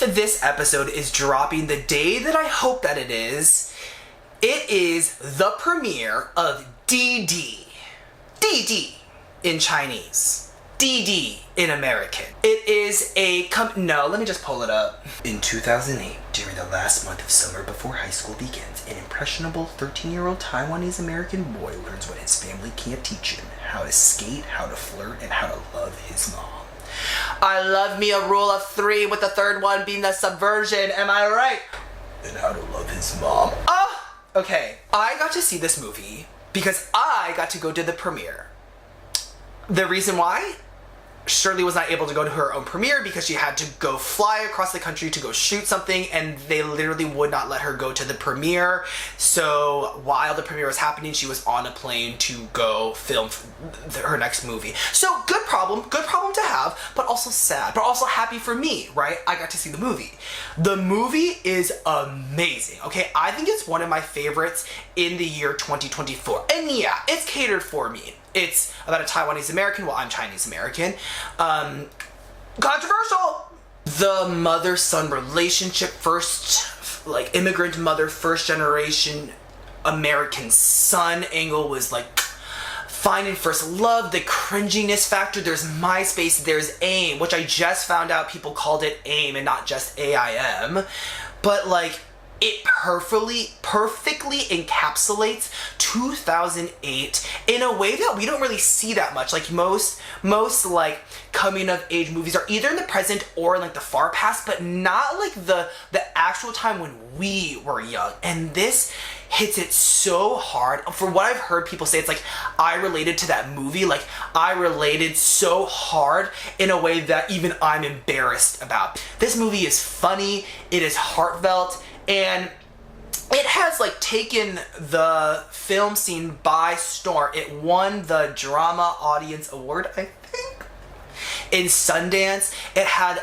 if this episode is dropping the day that I hope that it is the premiere of DD. DD in Chinese. DD in American. It is a no, let me just pull it up. In 2008, during the last month of summer before high school begins, an impressionable 13-year-old Taiwanese American boy learns what his family can't teach him: how to skate, how to flirt, and how to love his mom. I love me a rule of 3 with the third one being the subversion, am I right? And how to love his mom. Oh, okay. I got to see this movie because I got to go to the premiere. The reason why? Shirley was not able to go to her own premiere because she had to go fly across the country to go shoot something, and they literally would not let her go to the premiere. So while the premiere was happening, she was on a plane to go film her next movie. So good problem to have, but also sad, but also happy for me, right? I got to see the movie. The movie is amazing, okay? I think it's one of my favorites in the year 2024. And yeah, it's catered for me. It's about a Taiwanese American, well, I'm Chinese American. Controversial! The mother-son relationship, first, like, immigrant mother, first generation American son angle was like finding first love, the cringiness factor. There's MySpace, there's AIM, which I just found out people called it AIM and not just AIM. But like, it perfectly encapsulates 2008 in a way that we don't really see that much. Like most like coming of age movies are either in the present or in like the far past, but not like the actual time when we were young. And this hits it so hard. For what I've heard people say, it's like I related to that movie. Like I related so hard in a way that even I'm embarrassed about. This movie is funny, it is heartfelt, and it has like taken the film scene by storm. It won the Drama Audience Award, I think, in Sundance. It had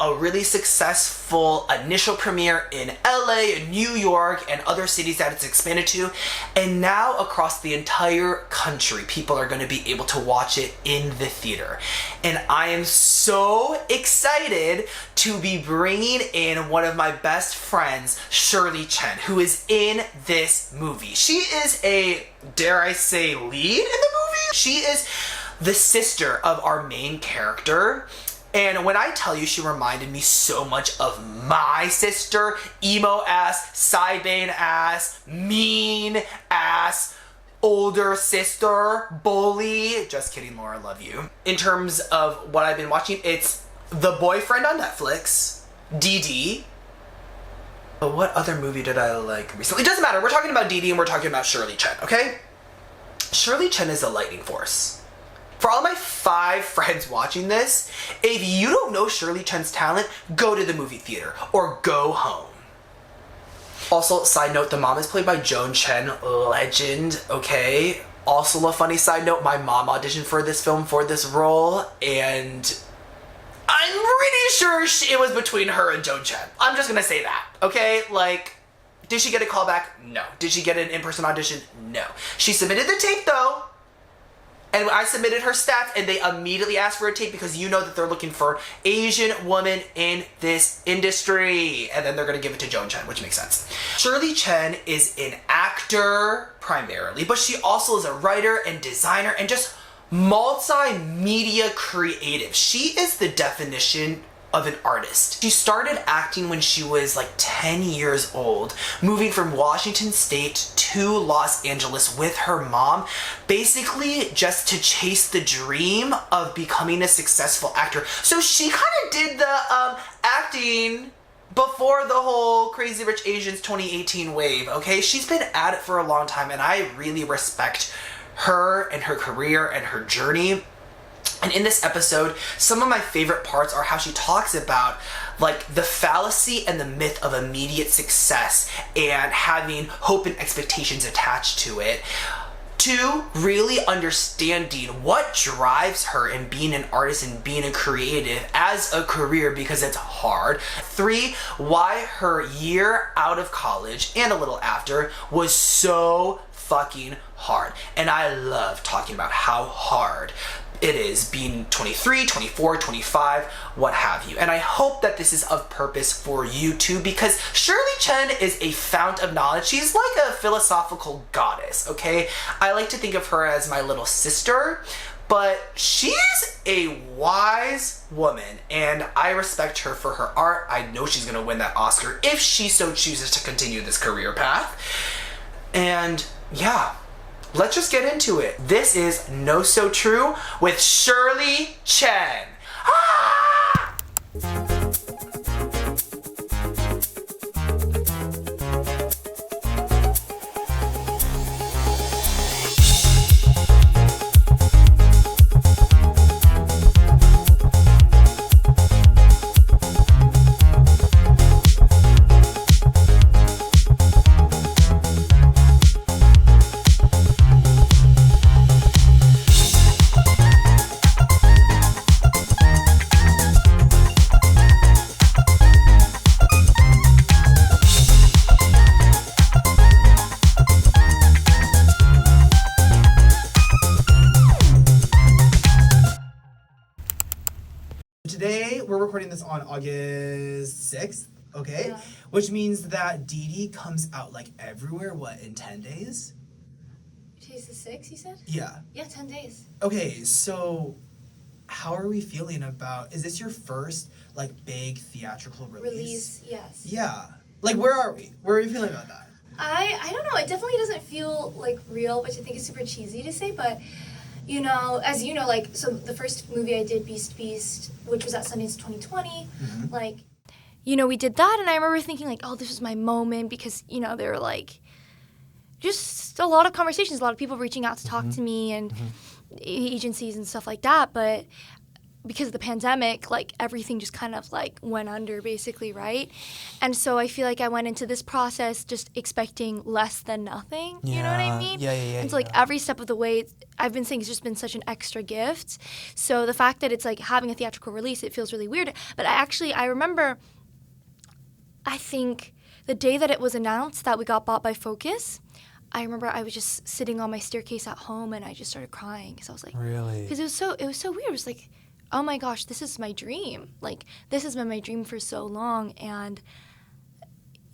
a really successful initial premiere in LA and New York and other cities that it's expanded to. And now across the entire country, people are going to be able to watch it in the theater. And I am so excited to be bringing in one of my best friends, Shirley Chen, who is in this movie. She is a, dare I say, lead in the movie? She is the sister of our main character. And when I tell you she reminded me so much of my sister, emo ass, side-bane ass, mean ass, older sister, bully. Just kidding, Laura, love you. In terms of what I've been watching, it's The Boyfriend on Netflix, DD. But what other movie did I like recently? It doesn't matter. We're talking about DD and we're talking about Shirley Chen, okay? Shirley Chen is a lightning force. For all my 5 friends watching this, if you don't know Shirley Chen's talent, go to the movie theater or go home. Also, side note, the mom is played by Joan Chen, legend, okay? Also a funny side note, my mom auditioned for this film for this role, and I'm pretty sure it was between her and Joan Chen. I'm just gonna say that, okay? Like, did she get a call back? No. Did she get an in-person audition? No. She submitted the tape though, and I submitted her stats, and they immediately asked for a tape because you know that they're looking for Asian women in this industry. And then they're going to give it to Joan Chen, which makes sense. Shirley Chen is an actor primarily, but she also is a writer and designer and just multimedia creative. She is the definition of an artist. She started acting when she was like 10 years old, moving from Washington State to Los Angeles with her mom, basically just to chase the dream of becoming a successful actor. So she kind of did the acting before the whole Crazy Rich Asians 2018 wave, okay? She's been at it for a long time, and I really respect her and her career and her journey. And in this episode, some of my favorite parts are how she talks about like the fallacy and the myth of immediate success and having hope and expectations attached to it. 2, really understanding what drives her in being an artist and being a creative as a career because it's hard. 3, why her year out of college and a little after was so fucking hard. And I love talking about how hard it is, being 23, 24, 25, what have you. And I hope that this is of purpose for you too, because Shirley Chen is a fount of knowledge. She's like a philosophical goddess, okay? I like to think of her as my little sister, but she's a wise woman, and I respect her for her art. I know she's gonna win that Oscar if she so chooses to continue this career path. And yeah, let's just get into it. This is No So True with Shirley Chen. Ah! Today, we're recording this on August 6th, okay? Yeah. Which means that Didi comes out like everywhere, what, in 10 days? Today's the 6th, you said? Yeah. Yeah, 10 days. Okay, so how are we feeling about, is this your first, like, big theatrical release? Yes. Yeah. Like, where are we? Where are you feeling about that? I don't know, it definitely doesn't feel, like, real, which I think is super cheesy to say, but, you know, as you know, like, so the first movie I did, Beast, which was at Sundance 2020, like, you know, we did that, and I remember thinking, like, oh, this was my moment, because, you know, there were, like, just a lot of conversations, a lot of people reaching out to talk to me, and agencies and stuff like that, but because of the pandemic, like, everything just kind of, like, went under, basically, right? And so I feel like I went into this process just expecting less than nothing, you know what I mean? Yeah. And so, like, every step of the way, I've been saying it's just been such an extra gift. So the fact that it's, like, having a theatrical release, it feels really weird. But I remember, I think, the day that it was announced that we got bought by Focus, I remember I was just sitting on my staircase at home, and I just started crying, because I was like... Really? Because it was so weird. It was like... oh my gosh, this is my dream. Like, this has been my dream for so long. And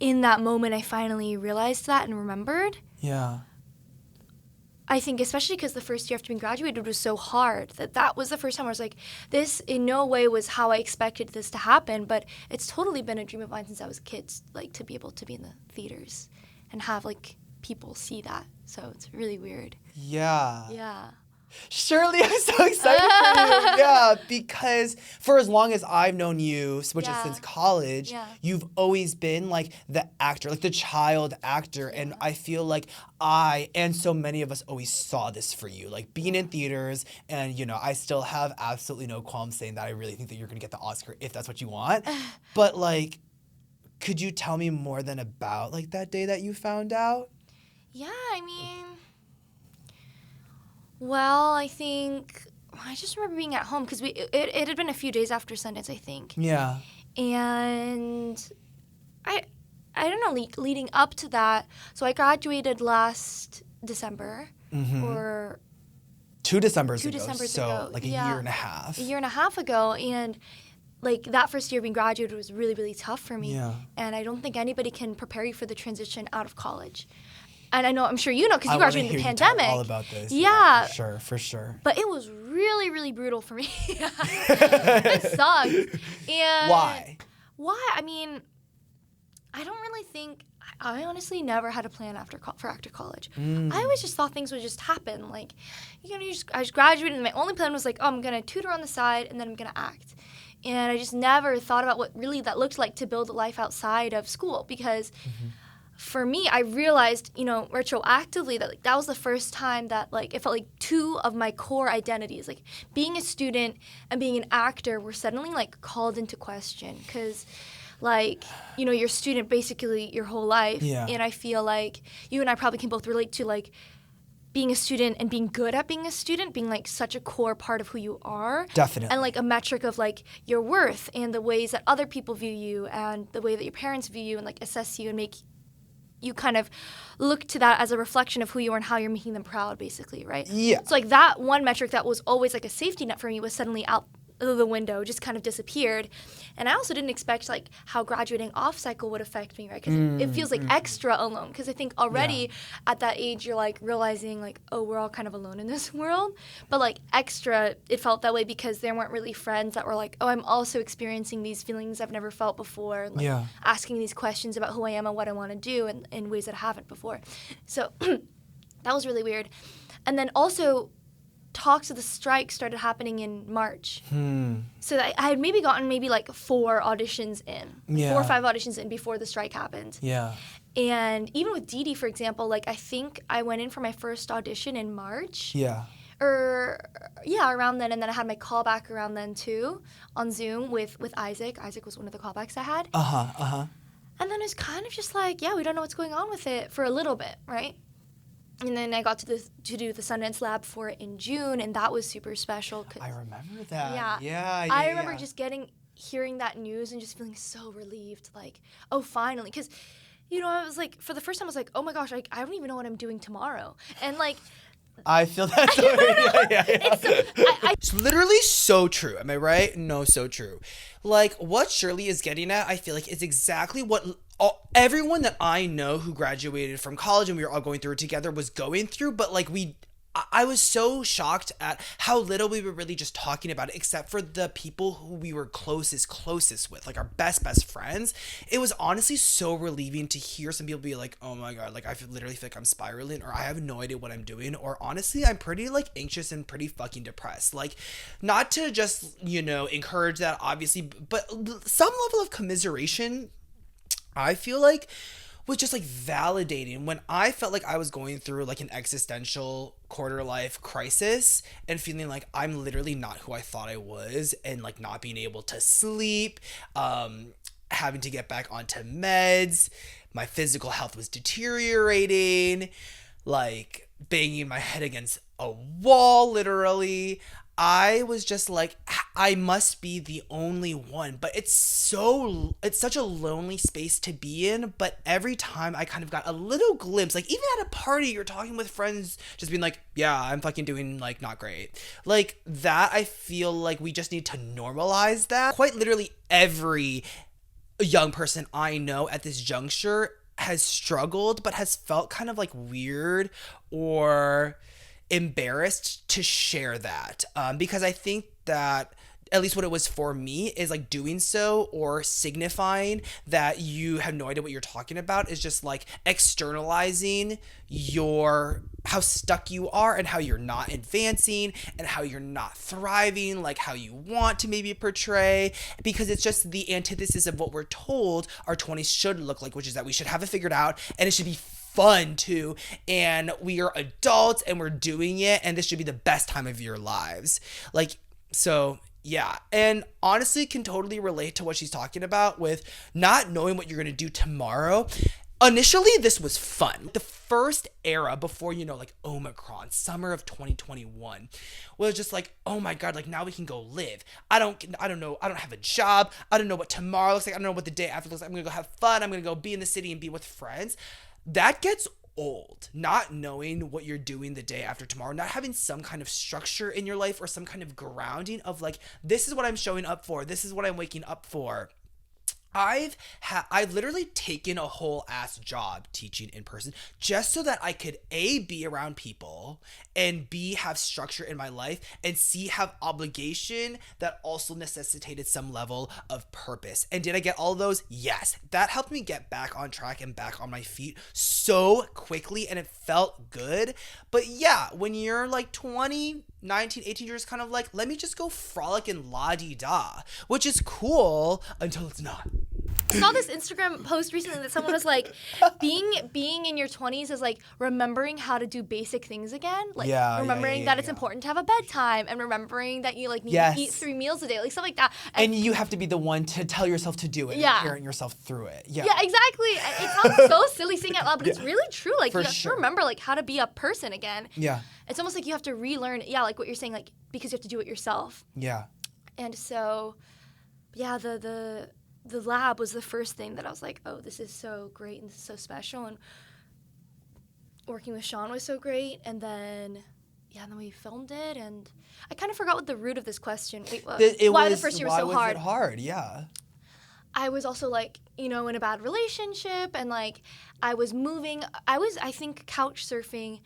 in that moment, I finally realized that and remembered. Yeah. I think especially because the first year after being graduated was so hard, that was the first time I was like, this in no way was how I expected this to happen, but it's totally been a dream of mine since I was a kid, like, to be able to be in the theaters and have, like, people see that. So it's really weird. Yeah. Yeah. Shirley, I'm so excited for you. Yeah, because for as long as I've known you, which is since college, you've always been like the actor, like the child actor. And I feel like I and so many of us always saw this for you, like being in theaters. And, you know, I still have absolutely no qualms saying that I really think that you're going to get the Oscar if that's what you want. But, like, could you tell me more than about, like, that day that you found out? Yeah, I mean... well, I think, I just remember being at home, because it had been a few days after Sundance, I think. Yeah. And I don't know, leading up to that, so I graduated last December, or... 2 Decembers ago. So, like, a year and a half. A year and a half ago, and... like, that first year being graduated was really, really tough for me. Yeah. And I don't think anybody can prepare you for the transition out of college. And I know, I'm sure you know, because you graduated in the pandemic. All about this. Yeah. For sure. But it was really, really brutal for me. It sucked. And why? I mean, I don't really think, I honestly never had a plan for after college. I always just thought things would just happen. Like, you know, I just graduated, and my only plan was like, oh, I'm going to tutor on the side, and then I'm going to act. And I just never thought about what really that looked like to build a life outside of school, because... for me, I realized, you know, retroactively that, like, that was the first time that, like, it felt like 2 of my core identities, like being a student and being an actor, were suddenly, like, called into question. Because, like, you know, you're a student basically your whole life. Yeah. And I feel like you and I probably can both relate to, like, being a student and being good at being a student being, like, such a core part of who you are. Definitely. And, like, a metric of, like, your worth and the ways that other people view you and the way that your parents view you and, like, assess you and make you kind of look to that as a reflection of who you are and how you're making them proud, basically, right? Yeah. So like that one metric that was always like a safety net for me was suddenly out the window, just kind of disappeared. And I also didn't expect like how graduating off cycle would affect me, right? Because it feels like extra alone. Because I think already at that age you're like realizing like, oh, we're all kind of alone in this world. But like extra, it felt that way because there weren't really friends that were like, oh, I'm also experiencing these feelings I've never felt before. Like asking these questions about who I am and what I want to do in ways that I haven't before. So that was really weird. And then also talks of the strike started happening in March. So I had maybe gotten like 4 auditions in, 4 or 5 auditions in before the strike happened. Yeah. And even with Didi, for example, like I think I went in for my first audition in March. Yeah. Around then, and then I had my callback around then too on Zoom with Isaac. Isaac was one of the callbacks I had. And then it's kind of just like, yeah, we don't know what's going on with it for a little bit, right? And then I got to do the Sundance Lab for it in June, and that was super special. I remember that. Yeah. I remember just hearing that news and just feeling so relieved, like, oh, finally. Because, I was like, for the first time, I was like, oh my gosh, I don't even know what I'm doing tomorrow. And like, I feel that. It's literally so true. Am I right? No, so true. Like what Shirley is getting at, I feel like is exactly what everyone that I know who graduated from college and we were all going through it together was going through. But like I was so shocked at how little we were really just talking about it, except for the people who we were closest with, like our best friends. It was honestly so relieving to hear some people be like, oh my God, like literally feel like I'm spiraling, or I have no idea what I'm doing, or honestly, I'm pretty like anxious and pretty fucking depressed. Like, not to just, encourage that obviously, but some level of commiseration, I feel like, was just like validating when I felt like I was going through like an existential quarter-life crisis and feeling like I'm literally not who I thought I was, and like not being able to sleep, having to get back onto meds, my physical health was deteriorating, like banging my head against a wall literally. I was just like, I must be the only one. But it's such a lonely space to be in. But every time I kind of got a little glimpse, like even at a party, you're talking with friends, just being like, yeah, I'm fucking doing like not great. Like that, I feel like we just need to normalize that. Quite literally every young person I know at this juncture has struggled, but has felt kind of like weird or embarrassed to share that, because I think that at least what it was for me is like doing so or signifying that you have no idea what you're talking about is just like externalizing how stuck you are and how you're not advancing and how you're not thriving like how you want to maybe portray, because it's just the antithesis of what we're told our 20s should look like, which is that we should have it figured out and it should be fun too, and we are adults and we're doing it, and this should be the best time of your lives. Like, so yeah, and honestly can totally relate to what she's talking about with not knowing what you're gonna do tomorrow. Initially, this was fun. The first era before, like Omicron, summer of 2021, was just like, oh my God, like now we can go live. I don't know. I don't have a job. I don't know what tomorrow looks like. I don't know what the day after looks like. I'm gonna go have fun. I'm gonna go be in the city and be with friends. That gets old, not knowing what you're doing the day after tomorrow, not having some kind of structure in your life or some kind of grounding of like, this is what I'm showing up for, this is what I'm waking up for. I've literally taken a whole ass job teaching in person just so that I could A, be around people, and B, have structure in my life, and C, have obligation that also necessitated some level of purpose. And did I get all of those? Yes. That helped me get back on track and back on my feet so quickly, and it felt good. But yeah, when you're like 20, 19, 18 years, kind of like, let me just go frolic and la-di-da, which is cool until it's not. I saw this Instagram post recently that someone was like, being in your 20s is like remembering how to do basic things again. Like remembering that it's important to have a bedtime, and remembering that you like need to eat 3 meals a day, like stuff like that. And you have to be the one to tell yourself to do it and parent yourself through it. Yeah, exactly. It sounds so silly saying it out loud, but it's really true. Like you have to remember like how to be a person again. Yeah. It's almost like you have to relearn, like what you're saying, like because you have to do it yourself. Yeah. And so, yeah, the the lab was the first thing that I was like, oh, this is so great and this is so special, and working with Sean was so great. And then then we filmed it, and I kind of forgot what the root of this question. Wait, why the first year was so hard? Why was it hard? Yeah. I was also like, in a bad relationship, and like I was moving. I think couch surfing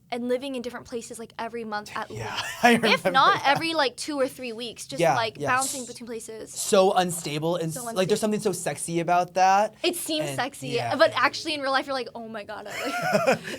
and living in different places like every month at least. I remember if not that. every like 2 or 3 weeks, just bouncing between places. So unstable, and like there's something so sexy about that. It seems sexy, but actually in real life you're like, oh my god,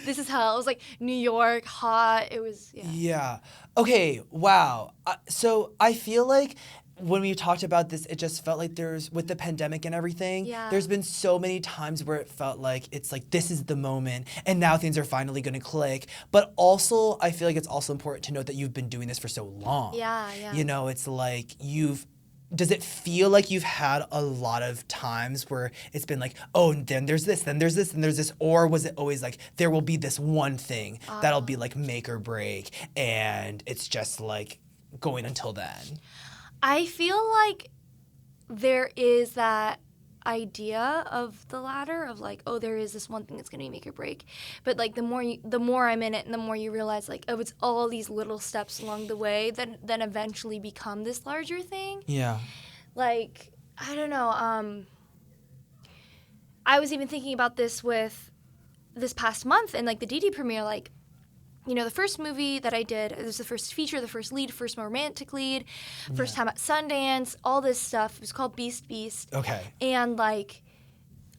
this is hell. It was like New York, hot. It was Yeah. Okay. Wow. So I feel like when we talked about this, it just felt like with the pandemic and everything, there's been so many times where it felt like it's like, this is the moment, and now things are finally going to click. But also, I feel like it's also important to note that you've been doing this for so long. Yeah. It's like does it feel like you've had a lot of times where it's been like, oh, then there's this, then there's this, and there's this? Or was it always like, there will be this one thing that'll be like make or break, and it's just like going until then? I feel like there is that idea of the ladder of like, oh, there is this one thing that's going to make or break. But like the more I'm in it, and the more you realize like, oh, it's all these little steps along the way that then eventually become this larger thing. Yeah. Like, I don't know. I was even thinking about this with this past month and like the Didi premiere, like, the first movie that I did, it was the first feature, the first lead, first romantic lead, first time at Sundance, all this stuff. It was called Beast. Okay. And, like,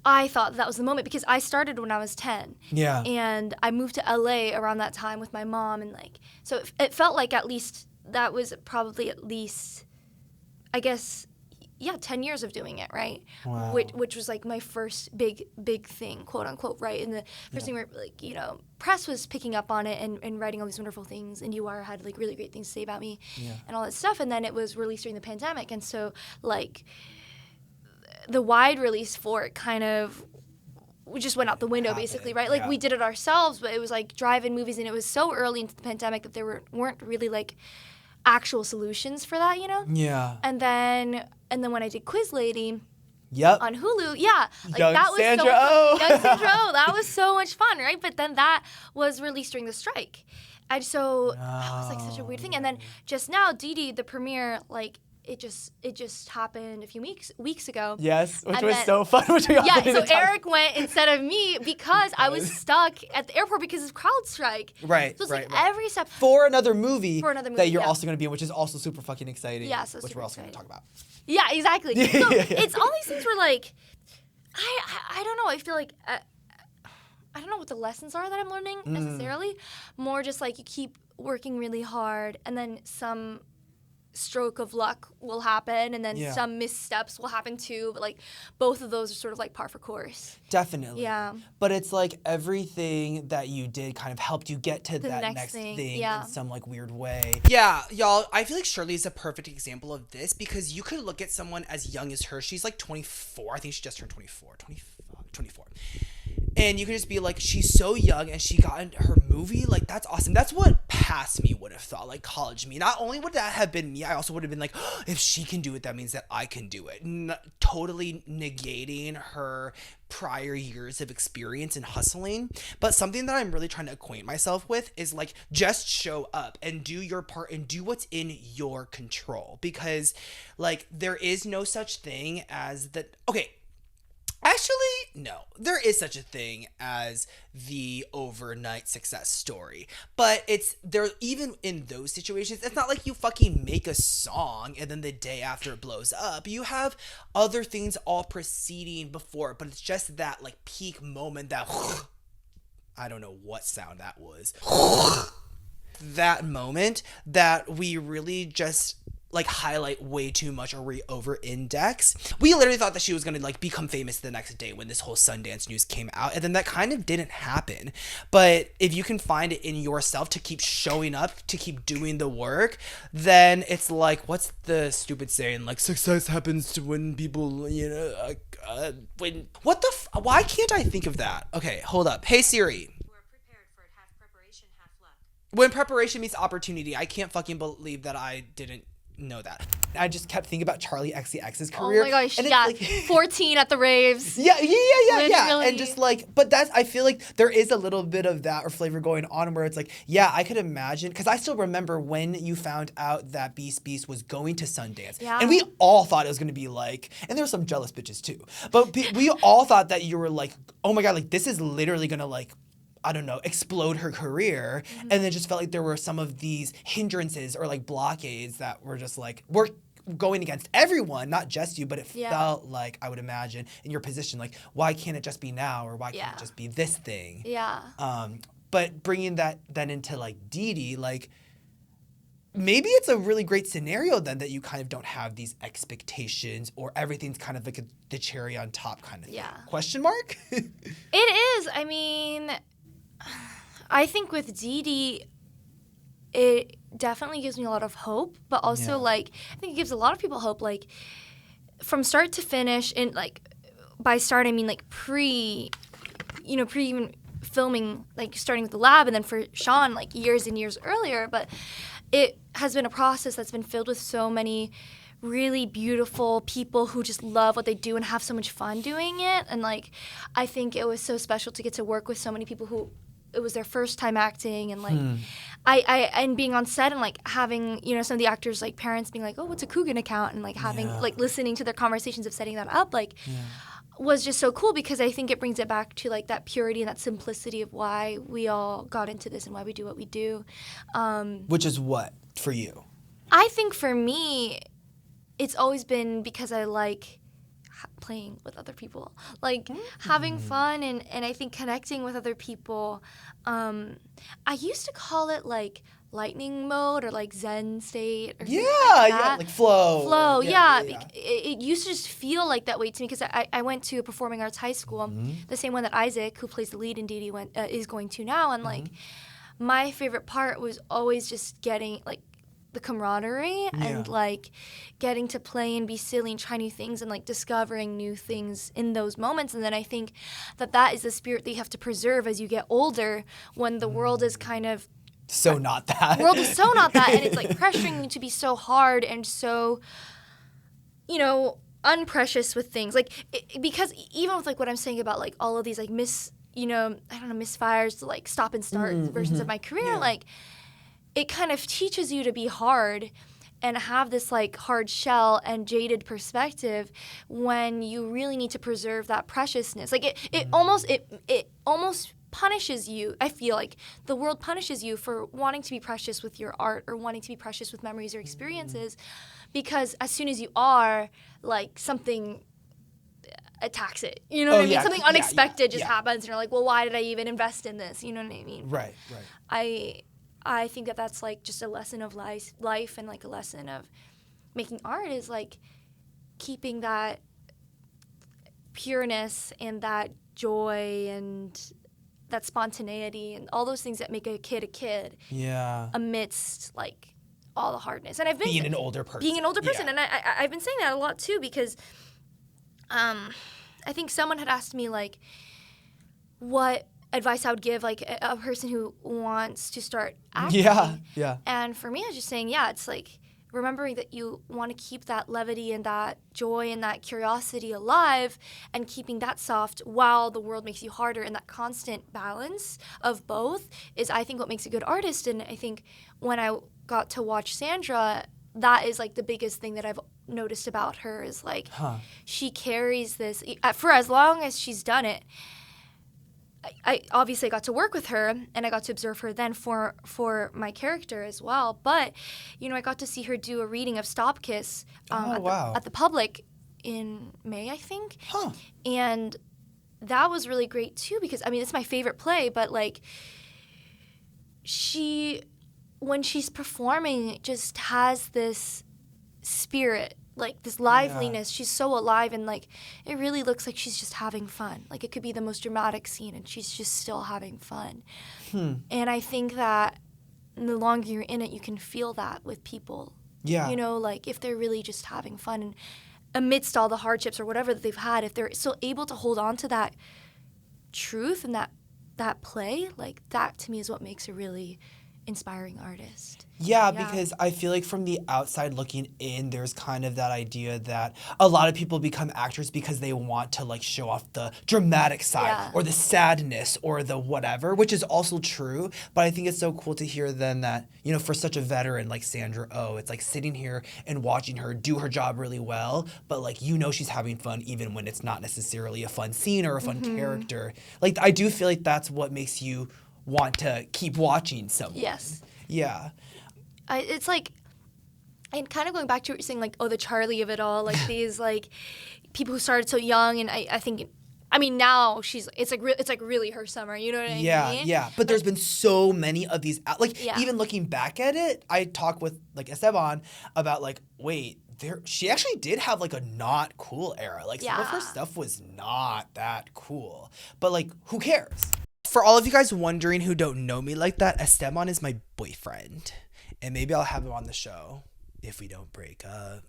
I thought that was the moment because I started when I was 10. Yeah. And I moved to LA around that time with my mom. And, like, so it felt like at least that was probably at least, I guess, 10 years of doing it, right? Wow. Which was like my first big thing, quote unquote, right? And the first thing where like, press was picking up on it and writing all these wonderful things, and UR had like really great things to say about me and all that stuff. And then it was released during the pandemic. And so like the wide release for it kind of just went out the window basically, right? Like we did it ourselves, but it was like drive-in movies, and it was so early into the pandemic that there weren't really like actual solutions for that, Yeah. And then when I did Quiz Lady on Hulu, like Young that was Sandra so Oh. Young Sandra Oh, that was so much fun, right? But then that was released during the strike. And so that was like such a weird thing. And then just now, Didi, the premiere, like it just happened a few weeks ago. Yes, which and was then, so fun. So Eric went instead of me because I was stuck at the airport because of CrowdStrike. Right, So it's right. every step. For another movie that you're yeah. also going to be in, which is also super fucking exciting. Yeah, so which super we're also going exciting. to talk about. Yeah, exactly. So it's all these things where like, I don't know. I feel like I don't know what the lessons are that I'm learning necessarily. More just like you keep working really hard, and then some stroke of luck will happen, and then some missteps will happen too, but like both of those are sort of like par for course. Definitely. Yeah. But it's like everything that you did kind of helped you get to that next thing in some like weird way. Yeah, y'all, I feel like Shirley is a perfect example of this because you could look at someone as young as her. She's like 24. I think she just turned 24. 24. And you could just be like, she's so young and she got into her movie. Like, that's awesome. That's what past me would have thought, like college me. Not only would that have been me, I also would have been like, oh, if she can do it, that means that I can do it. Totally negating her prior years of experience and hustling. But something that I'm really trying to acquaint myself with is like, just show up and do your part and do what's in your control. Because like, there is no such thing as that. Okay. Actually, no. There is such a thing as the overnight success story. But it's there, even in those situations, it's not like you fucking make a song and then the day after it blows up. You have other things all preceding before, but it's just that like peak moment that I don't know what sound that was. That moment that we really just like highlight way too much, or we over index. We literally thought that she was gonna like become famous the next day when this whole Sundance news came out, and then that kind of didn't happen. But if you can find it in yourself to keep showing up, to keep doing the work, then it's like, what's the stupid saying, like success happens to when people, when why can't I think of that? Okay, hold up. Hey Siri. When preparation meets opportunity. I can't fucking believe that I didn't know that. I just kept thinking about Charlie XCX's career. Oh my gosh, and yeah. it's like, 14 at the raves. Yeah. Literally. And just like, but I feel like there is a little bit of that or flavor going on where it's like, yeah, I could imagine, because I still remember when you found out that Beast was going to Sundance. Yeah. And we all thought it was going to be like, and there were some jealous bitches too, but we all thought that you were like, oh my God, like this is literally going to like, I don't know, explode her career. And then just felt like there were some of these hindrances or like blockades that were just like, we're going against everyone, not just you, but it felt like, I would imagine, in your position, like, why can't it just be now? Or why can't it just be this thing? Yeah. But bringing that then into like Didi, like, maybe it's a really great scenario then that you kind of don't have these expectations or everything's kind of like the cherry on top kind of thing. Question mark? It is. I mean, I think with Didi, it definitely gives me a lot of hope, but also like, I think it gives a lot of people hope, like from start to finish. And like by start, I mean like pre even filming, like starting with the lab, and then for Sean, like years and years earlier. But it has been a process that's been filled with so many really beautiful people who just love what they do and have so much fun doing it. And like, I think it was so special to get to work with so many people who it was their first time acting, and like and being on set and like having, you know, some of the actors like parents being like, oh, what's a Coogan account, and like having like listening to their conversations of setting that up, like was just so cool, because I think it brings it back to like that purity and that simplicity of why we all got into this and why we do what we do. Which is what for you? I think for me, it's always been because I like playing with other people, like having fun, and I think connecting with other people. I used to call it like lightning mode or like Zen state or something like that. Like flow. It used to just feel like that way to me, because I went to a performing arts high school, the same one that Isaac, who plays the lead in Didi, is going to now, and like my favorite part was always just getting like the camaraderie and like getting to play and be silly and try new things and like discovering new things in those moments. And then I think that is the spirit that you have to preserve as you get older, when the world is kind of not that. World is so not that, and it's like pressuring you to be so hard and so, you know, unprecious with things. Like because even with like what I'm saying about like all of these like misfires to like stop and start versions of my career, like it kind of teaches you to be hard and have this like hard shell and jaded perspective when you really need to preserve that preciousness. Like it almost punishes you. I feel like the world punishes you for wanting to be precious with your art or wanting to be precious with memories or experiences, because as soon as you are, like something attacks it. You know what I mean? Something unexpected just happens, and you're like, well, why did I even invest in this? You know what I mean? Right. I think that's like just a lesson of life and like a lesson of making art, is like keeping that pureness and that joy and that spontaneity and all those things that make a kid amidst like all the hardness. And I've been being an older person. And I've been saying that a lot too, because I think someone had asked me like what advice I would give like a person who wants to start acting. And for me, I was just saying, it's like remembering that you want to keep that levity and that joy and that curiosity alive, and keeping that soft while the world makes you harder, and that constant balance of both is, I think, what makes a good artist. And I think when I got to watch Sandra, that is like the biggest thing that I've noticed about her, is like she carries this for as long as she's done it. I obviously got to work with her, and I got to observe her then for my character as well. But, you know, I got to see her do a reading of Stop Kiss at the Public in May, I think. And that was really great too, because, I mean, it's my favorite play, but like when she's performing, just has this spirit, like this liveliness. She's so alive, and like it really looks like she's just having fun. Like it could be the most dramatic scene and she's just still having fun. And I think that the longer you're in it, you can feel that with people. You know, like if they're really just having fun, and amidst all the hardships or whatever that they've had, if they're still able to hold on to that truth and that play, like that to me is what makes a really inspiring artist. Yeah, because I feel like from the outside looking in, there's kind of that idea that a lot of people become actors because they want to like show off the dramatic side or the sadness or the whatever, which is also true. But I think it's so cool to hear then that, you know, for such a veteran like Sandra Oh, it's like sitting here and watching her do her job really well, but like, you know, she's having fun even when it's not necessarily a fun scene or a fun character. Like, I do feel like that's what makes you want to keep watching someone. Yes. Yeah. It's like, and kind of going back to what you're saying, like, oh, the Charlie of it all, like these like people who started so young, and I think, I mean, now it's like really her summer, you know what I mean? Yeah. But there's been so many of these, like, even looking back at it, I talk with like Esteban about like, wait, she actually did have like a not cool era. Like some of her stuff was not that cool, but like, who cares? For all of you guys wondering who don't know me like that, Esteban is my boyfriend. And maybe I'll have him on the show if we don't break up.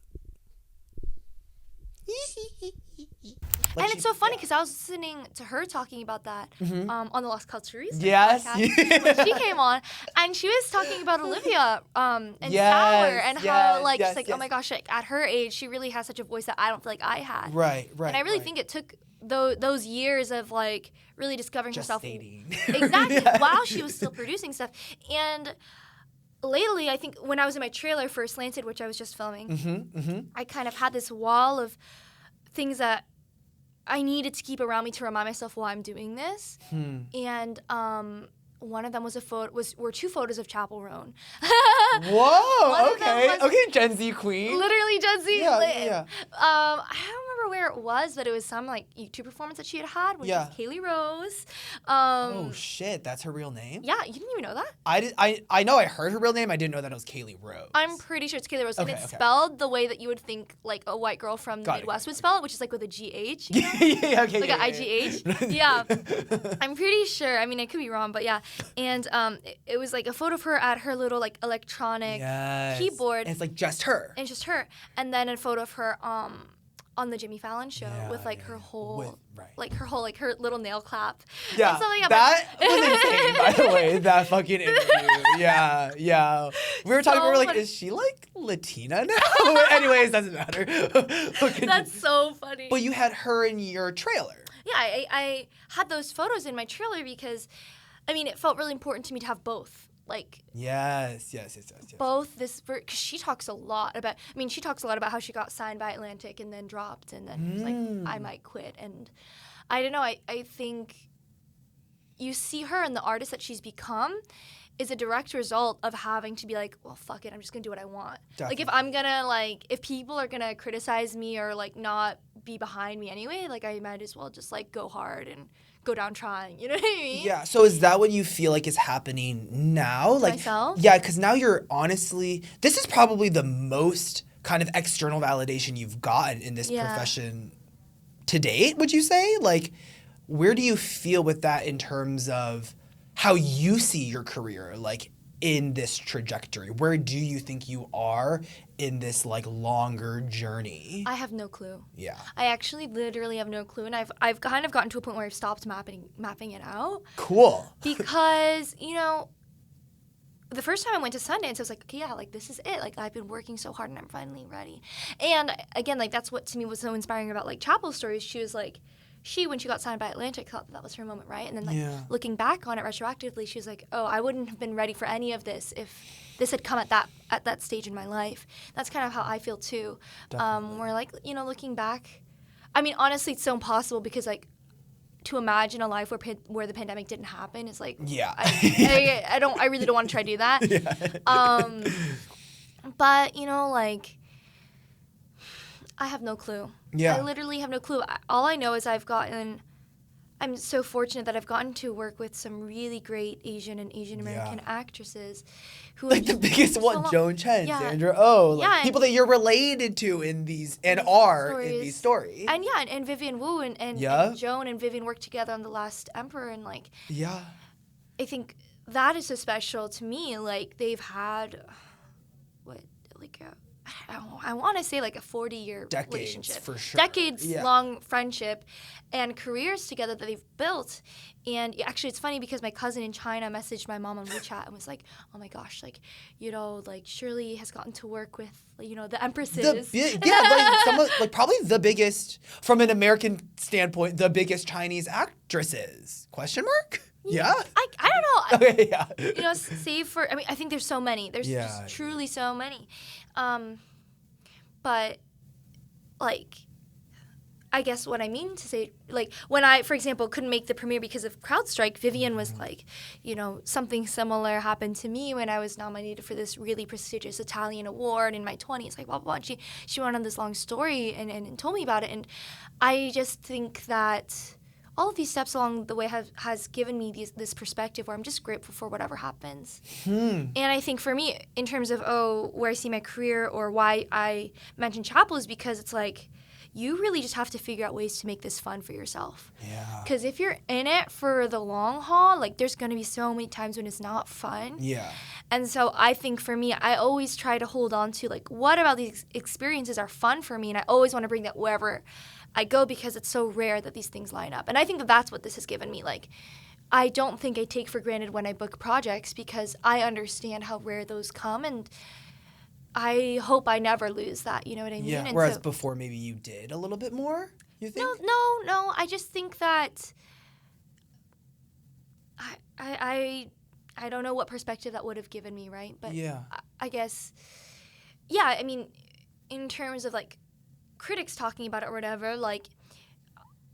And it's so funny because I was listening to her talking about that on the Las Culturistas podcast when she came on, and she was talking about Olivia and Sour and how like she's like, oh my gosh, like at her age she really has such a voice that I don't feel like I had. Right. And I really think it took those years of like really discovering herself exactly while she was still producing stuff. And lately, I think when I was in my trailer for Slanted, which I was just filming, I kind of had this wall of things that I needed to keep around me to remind myself while I'm doing this. And one of them were two photos of Chapel Roan. Whoa, okay, Gen Z queen. Literally Gen Z. Yeah. I don't remember where it was, but it was some like YouTube performance that she had which was Kaylee Rose. Oh shit, that's her real name? Yeah, you didn't even know that? I know I heard her real name, I didn't know that it was Kaylee Rose. I'm pretty sure it's Kaylee Rose, and it's spelled the way that you would think like a white girl from the Midwest would spell it, which is like with a GH. You know? Like an IGH. Yeah. I'm pretty sure. I mean, I could be wrong, but yeah. And it was like a photo of her at her little like electronic keyboard. And it's like just her. And just her. And then a photo of her on the Jimmy Fallon show with like her whole like her little nail clap. Yeah. That was insane, by the way, that fucking interview. Yeah. We were talking, we were like, is she like Latina now? Anyways, doesn't matter. That's so funny. But you had her in your trailer. Yeah, I had those photos in my trailer because I mean, it felt really important to me to have both. Like yes. Both this, because she talks a lot about how she got signed by Atlantic and then dropped and then was like, I might quit. And I don't know, I think you see her and the artist that she's become is a direct result of having to be like, well, fuck it, I'm just gonna do what I want. Definitely. Like if people are gonna criticize me or like not be behind me anyway, like I might as well just like go hard and go down trying, you know what I mean? Yeah, so is that what you feel like is happening now? Like, myself? Yeah, because now you're honestly, this is probably the most kind of external validation you've gotten in this profession to date, would you say? Like, where do you feel with that in terms of how you see your career, like, in this trajectory? Where do you think you are in this like longer journey? I have no clue. Yeah. I actually literally have no clue, and I've kind of gotten to a point where I've stopped mapping it out. Cool. Because, you know, the first time I went to Sundance, I was like, okay, yeah, like this is it. Like I've been working so hard and I'm finally ready. And again, like that's what to me was so inspiring about like Chapel's stories. She was like, when she got signed by Atlantic, thought that was her moment, right? And then, like, looking back on it retroactively, she was like, oh, I wouldn't have been ready for any of this if this had come at that stage in my life. That's kind of how I feel, too. Where, like, you know, looking back, I mean, honestly, it's so impossible because, like, to imagine a life where the pandemic didn't happen is, like, I really don't want to try to do that. But, you know, like, I have no clue. Yeah. I literally have no clue. All I know is I'm so fortunate that I've gotten to work with some really great Asian and Asian American actresses who like the biggest one, Joan Chen, Sandra Oh, like people that you're related to in these and are in these stories. And and Vivian Wu and Joan and Vivian worked together on The Last Emperor, and like I think that is so special to me. Like they've had I want to say like a 40-year relationship. For sure. Decades-long friendship and careers together that they've built. And actually, it's funny because my cousin in China messaged my mom on WeChat and was like, oh my gosh, like, you know, like Shirley has gotten to work with, you know, the empresses. Like probably the biggest, from an American standpoint, the biggest Chinese actresses. Question mark? Yeah. I don't know. Okay, yeah. You know, save for, I mean, I think there's so many. There's just truly so many. But, like, I guess what I mean to say, like, when I, for example, couldn't make the premiere because of CrowdStrike, Vivian was like, you know, something similar happened to me when I was nominated for this really prestigious Italian award in my 20s, like, blah, blah, blah. And she went on this long story and told me about it. And I just think that all of these steps along the way has given me this perspective where I'm just grateful for whatever happens. And I think for me, in terms of, where I see my career or why I mention Chapel is because it's like, you really just have to figure out ways to make this fun for yourself. Yeah. Because if you're in it for the long haul, like there's going to be so many times when it's not fun. Yeah. And so I think for me, I always try to hold on to like, what about these experiences are fun for me? And I always want to bring that wherever I go because it's so rare that these things line up. And I think that that's what this has given me. Like, I don't think I take for granted when I book projects because I understand how rare those come, and I hope I never lose that. You know what I mean? Yeah. And whereas so, before, maybe you did a little bit more. You think? No. I just think that I don't know what perspective that would have given me, right? But yeah. I guess, yeah. I mean, in terms of like critics talking about it or whatever, like,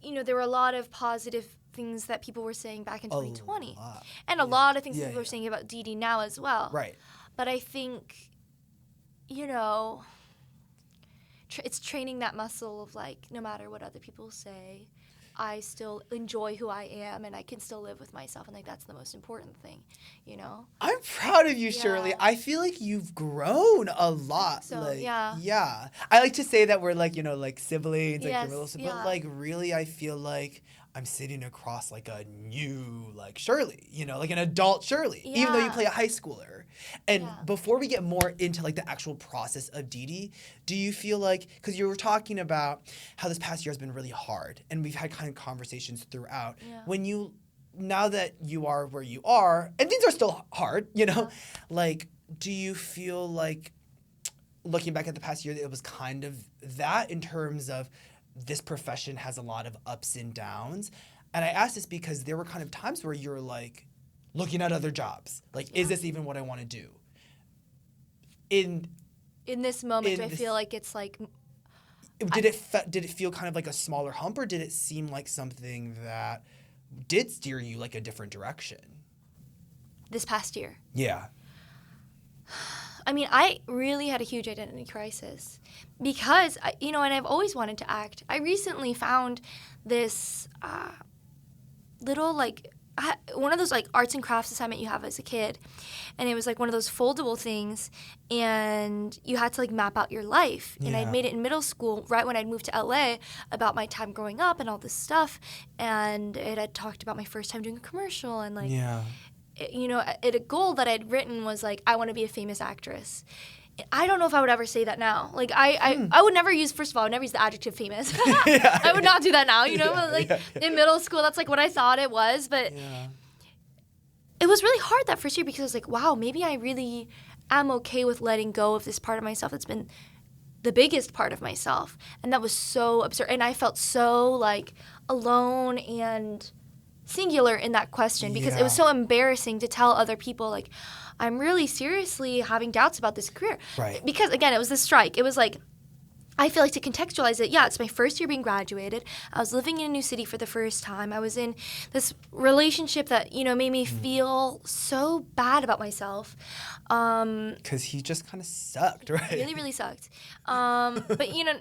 you know, there were a lot of positive things that people were saying back in 2020. And a lot of things people were saying about Didi now as well. Right. But I think, you know, it's training that muscle of like, no matter what other people say, I still enjoy who I am and I can still live with myself. And like, that's the most important thing, you know? I'm proud of you, Shirley. I feel like you've grown a lot. So, like, yeah. Yeah. I like to say that we're like, you know, like siblings, like Yes, your little sibling. But like really, I feel like I'm sitting across like a new like Shirley, you know, like an adult Shirley, even though you play a high schooler. And before we get more into like the actual process of Didi, do you feel like, because you were talking about how this past year has been really hard and we've had kind of conversations throughout, now that you are where you are, and things are still hard, you know, like, do you feel like looking back at the past year, that it was kind of that in terms of this profession has a lot of ups and downs? And I ask this because there were kind of times where you're like looking at other jobs. Like, is this even what I want to do? In this moment, I feel like it's like... Did it feel kind of like a smaller hump, or did it seem like something that did steer you like a different direction? This past year? Yeah. I mean, I really had a huge identity crisis because, you know, and I've always wanted to act. I recently found this little, like, one of those, like, arts and crafts assignment you have as a kid. And it was, like, one of those foldable things, and you had to, like, map out your life. And I'd made it in middle school right when I'd moved to LA about my time growing up and all this stuff. And it had talked about my first time doing a commercial and, like... Yeah. You know, a goal that I'd written was like, I want to be a famous actress. I don't know if I would ever say that now. Like, I would never use, first of all, I would never use the adjective famous. I would not do that now, you know? In middle school, that's like what I thought it was. But it was really hard that first year because I was like, wow, maybe I really am okay with letting go of this part of myself that's been the biggest part of myself. And that was so absurd. And I felt so, like, alone and... singular in that question because it was so embarrassing to tell other people, like, I'm really seriously having doubts about this career. Right. Because, again, it was the strike. It was like, I feel like to contextualize it, it's my first year being graduated. I was living in a new city for the first time. I was in this relationship that, you know, made me feel so bad about myself. Because he just kind of sucked, right? Really, really sucked. But, you know,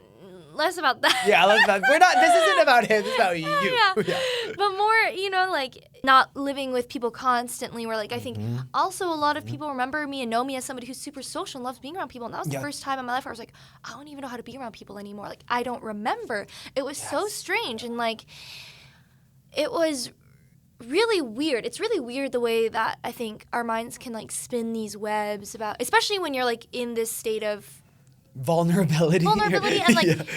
less about that. Less about, this isn't about him, it's about you. But more, you know, like, not living with people constantly where, like, I think also a lot of people remember me and know me as somebody who's super social and loves being around people. And that was the first time in my life where I was like, I don't even know how to be around people anymore. Like, I don't remember. It was so strange. And, like, it was really weird. It's really weird the way that I think our minds can, like, spin these webs about, especially when you're, like, in this state of vulnerability and like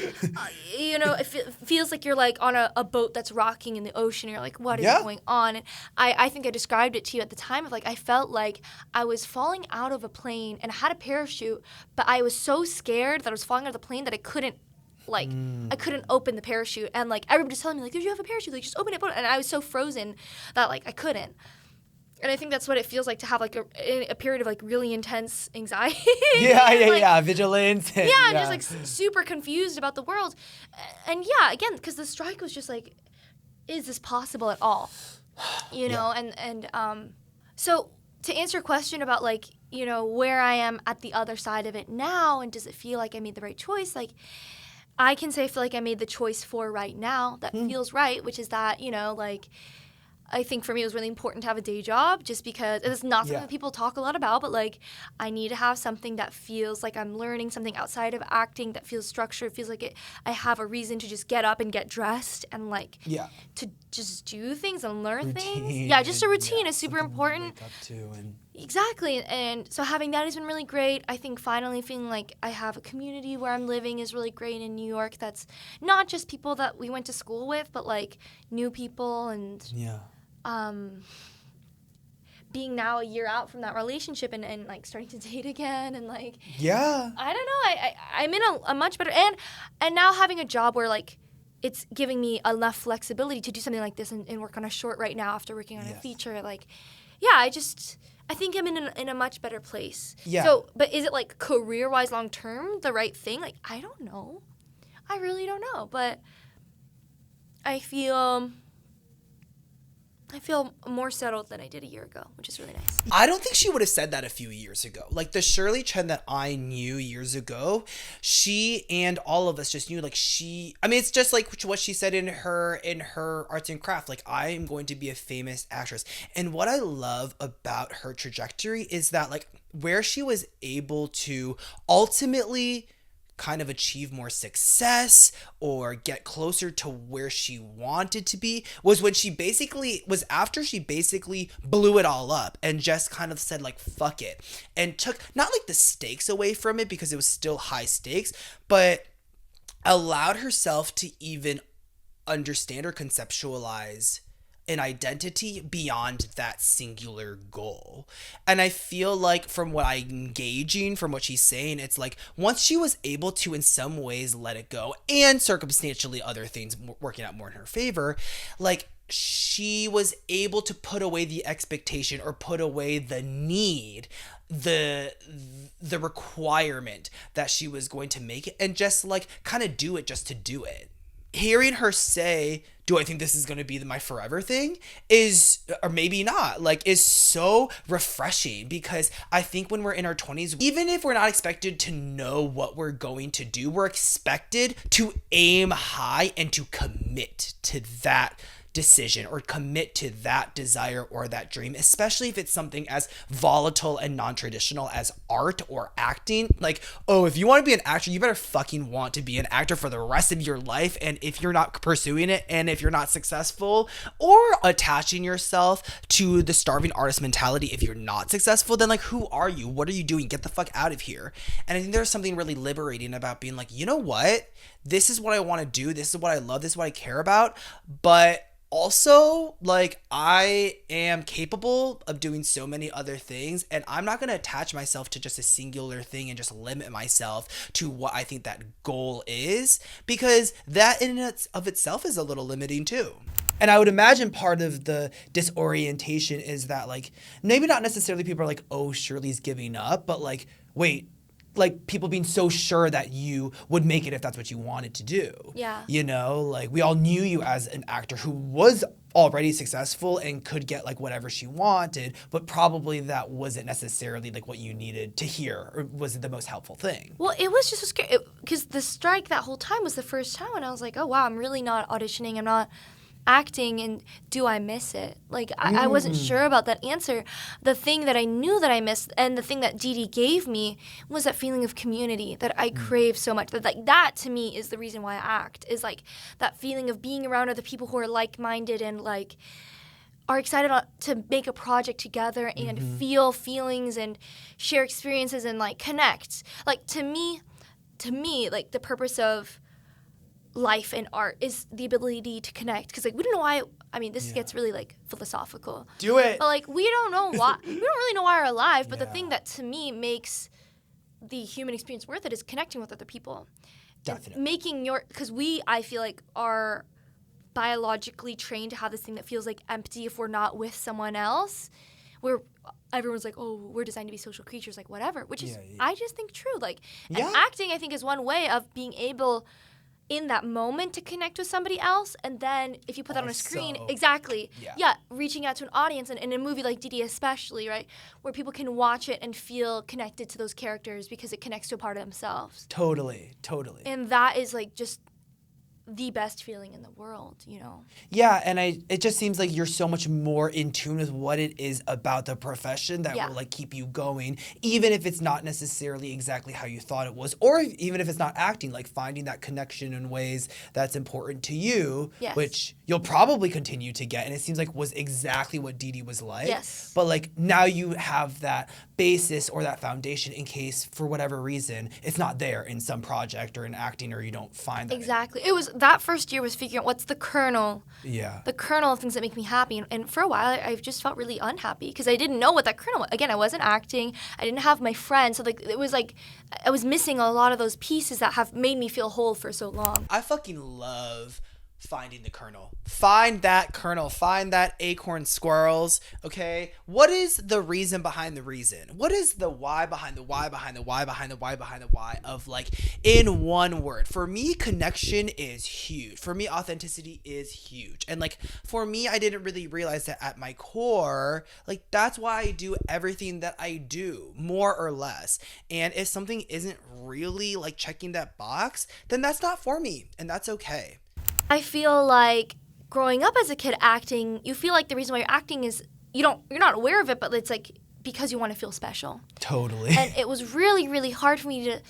you know, it feels like you're like on a boat that's rocking in the ocean. You're like, what is going on? And I think I described it to you at the time of like, I felt like I was falling out of a plane and I had a parachute, but I was so scared that I was falling out of the plane that I couldn't open the parachute. And like everybody was telling me like, did you have a parachute? Like just open it. And I was so frozen that like I couldn't. And I think that's what it feels like to have like a period of like really intense anxiety. Vigilance. And, I'm just like super confused about the world. And yeah, again, because the strike was just like, is this possible at all? You know, and so to answer your question about like, you know, where I am at the other side of it now, and does it feel like I made the right choice? Like, I can say I feel like I made the choice for right now that feels right, which is that, you know, like, I think for me it was really important to have a day job just because it's not something that people talk a lot about, but like I need to have something that feels like I'm learning something outside of acting, that feels structured, feels like I have a reason to just get up and get dressed and like to just do things and learn things. Yeah, just a routine is super important. Wake up to and Exactly. And so having that has been really great. I think finally feeling like I have a community where I'm living is really great in New York. That's not just people that we went to school with, but like new people and being now a year out from that relationship and like starting to date again and like I don't know, I'm in a much better and now having a job where like it's giving me enough flexibility to do something like this and work on a short right now after working on a feature. Like I think I'm in a much better place. So but is it like career wise long term the right thing? Like I don't know, I really don't know, but I feel more settled than I did a year ago, which is really nice. I don't think she would have said that a few years ago. Like the Shirley Chen that I knew years ago, she and all of us just knew like it's just like what she said in her arts and craft. Like I'm going to be a famous actress. And what I love about her trajectory is that like where she was able to ultimately kind of achieve more success or get closer to where she wanted to be was when after she basically blew it all up and just kind of said like fuck it and took not like the stakes away from it because it was still high stakes, but allowed herself to even understand or conceptualize an identity beyond that singular goal. And I feel like from what I'm gauging, from what she's saying, it's like once she was able to in some ways let it go and circumstantially other things working out more in her favor, like she was able to put away the expectation or put away the need, the requirement that she was going to make it and just like kind of do it just to do it. Hearing her say, do I think this is going to be my forever thing is, or maybe not, like is so refreshing because I think when we're in our 20s, even if we're not expected to know what we're going to do, we're expected to aim high and to commit to that decision or commit to that desire or that dream, especially if it's something as volatile and non-traditional as art or acting. Like, oh, if you want to be an actor, you better fucking want to be an actor for the rest of your life. And if you're not pursuing it and if you're not successful or attaching yourself to the starving artist mentality, if you're not successful, then like, who are you? What are you doing? Get the fuck out of here. And I think there's something really liberating about being like, you know what? This is what I want to do. This is what I love. This is what I care about. But also, like, I am capable of doing so many other things, and I'm not going to attach myself to just a singular thing and just limit myself to what I think that goal is, because that in and of itself is a little limiting too. And I would imagine part of the disorientation is that, like, maybe not necessarily people are like, oh, Shirley's giving up, but like, wait, like people being so sure that you would make it if that's what you wanted to do. Yeah. You know, like we all knew you as an actor who was already successful and could get like whatever she wanted, but probably that wasn't necessarily like what you needed to hear or wasn't the most helpful thing. Well, it was just so scary because the strike that whole time was the first time when I was like, oh wow, I'm really not auditioning. I'm not acting, and do I miss it? Like I wasn't sure about that answer. The thing that I knew that I missed and the thing that Didi gave me was that feeling of community that I crave so much. That like that to me is the reason why I act, is like that feeling of being around other people who are like-minded and like are excited to make a project together and feel feelings and share experiences and like connect. Like to me, to me, like, the purpose of life and art is the ability to connect. Because, like, we don't know why. I mean, this gets really, like, philosophical. Do it. But, like, we don't know why. We don't really know why we're alive. But the thing that, to me, makes the human experience worth it is connecting with other people. Definitely. Making because I feel like, are biologically trained to have this thing that feels, like, empty if we're not with someone else. Where everyone's like, oh, we're designed to be social creatures, like, whatever. Which is, I just think, true. Like, and acting, I think, is one way of being able, in that moment, to connect with somebody else. And then if you put that on a screen, reaching out to an audience, and in a movie like Didi especially, right, where people can watch it and feel connected to those characters because it connects to a part of themselves. Totally. And that is, like, just the best feeling in the world, you know? Yeah, and it just seems like you're so much more in tune with what it is about the profession that will, like, keep you going, even if it's not necessarily exactly how you thought it was, or even if it's not acting, like, finding that connection in ways that's important to you, which you'll probably continue to get, and it seems like was exactly what Didi was like. Yes. But, like, now you have that basis or that foundation in case, for whatever reason, it's not there in some project or in acting, or you don't find that. Exactly. It was that first year was figuring out what's the kernel. Yeah. The kernel of things that make me happy. And for a while, I just felt really unhappy because I didn't know what that kernel was. Again, I wasn't acting. I didn't have my friends. So, like, it was like I was missing a lot of those pieces that have made me feel whole for so long. I fucking love finding the kernel. Find that kernel. Find that acorn, squirrels. Okay? What is the reason behind the reason? What is the why behind the why behind the why behind the why behind the why of, like, in one word? For me, connection is huge. For me, authenticity is huge. And, like, for me, I didn't really realize that at my core, like, that's why I do everything that I do, more or less. And if something isn't really, like, checking that box, then that's not for me. And that's okay. I feel like growing up as a kid acting, you feel like the reason why you're acting is you're not aware of it, but it's like because you want to feel special. Totally. And it was really, really hard for me to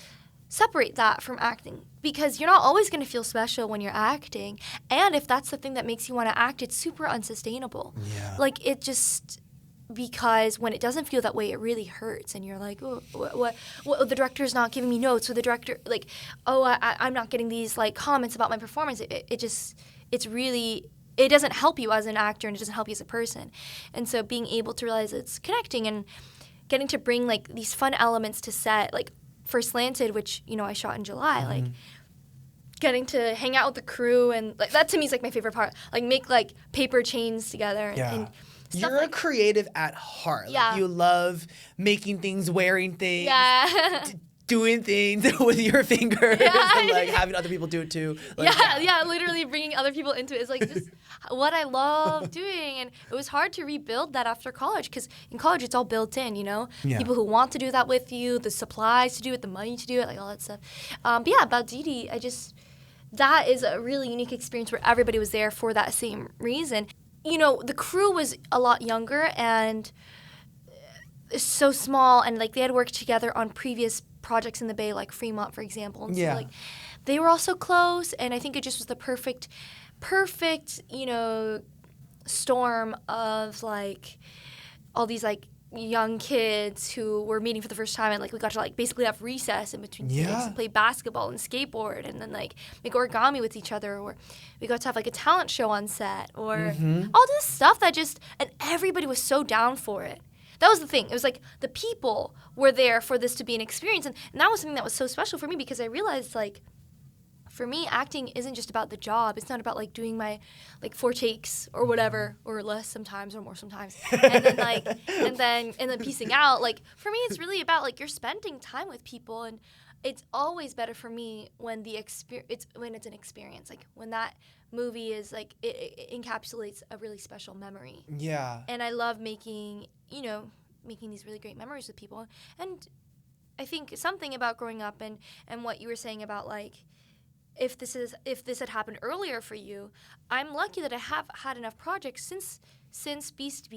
separate that from acting because you're not always going to feel special when you're acting. And if that's the thing that makes you want to act, it's super unsustainable. Yeah. Like, it just... Because when it doesn't feel that way, it really hurts, and you're like, oh, what the director's not giving me notes, or the director, like, oh, I'm not getting these, like, comments about my performance. It doesn't help you as an actor, and it doesn't help you as a person. And so being able to realize it's connecting and getting to bring, like, these fun elements to set, like, for Slanted, which, you know, I shot in July, like, getting to hang out with the crew, and, like, that to me is, like, my favorite part. Like, make, like, paper chains together, and you're a creative at heart. Yeah. Like, you love making things, wearing things, yeah. doing things with your fingers, and, like, having other people do it too. Like, Literally bringing other people into it is, like, just what I love doing. And it was hard to rebuild that after college because in college it's all built in, you know? Yeah. People who want to do that with you, the supplies to do it, the money to do it, like, all that stuff. But yeah, about Didi, that is a really unique experience where everybody was there for that same reason. You know, the crew was a lot younger and so small, and, like, they had worked together on previous projects in the Bay, like Fremont, for example. And so, like, they were all so close, and I think it just was the perfect, you know, storm of, like, all these, like, young kids who were meeting for the first time, and, like, we got to, like, basically have recess in between gigs and play basketball and skateboard and then, like, make origami with each other, or we got to have, like, a talent show on set, or all this stuff that and everybody was so down for it. That was the thing. It was like the people were there for this to be an experience, and that was something that was so special for me because I realized, like, for me, acting isn't just about the job. It's not about, like, doing my, like, 4 takes or whatever, or less sometimes or more sometimes, and then, like, and then piecing out. Like, for me, it's really about, like, you're spending time with people, and it's always better for me when when it's an experience, like, when that movie is, like, it encapsulates a really special memory. Yeah. And I love making these really great memories with people, and I think something about growing up and what you were saying about, like, if this had happened earlier for you, I'm lucky that I have had enough projects since Beast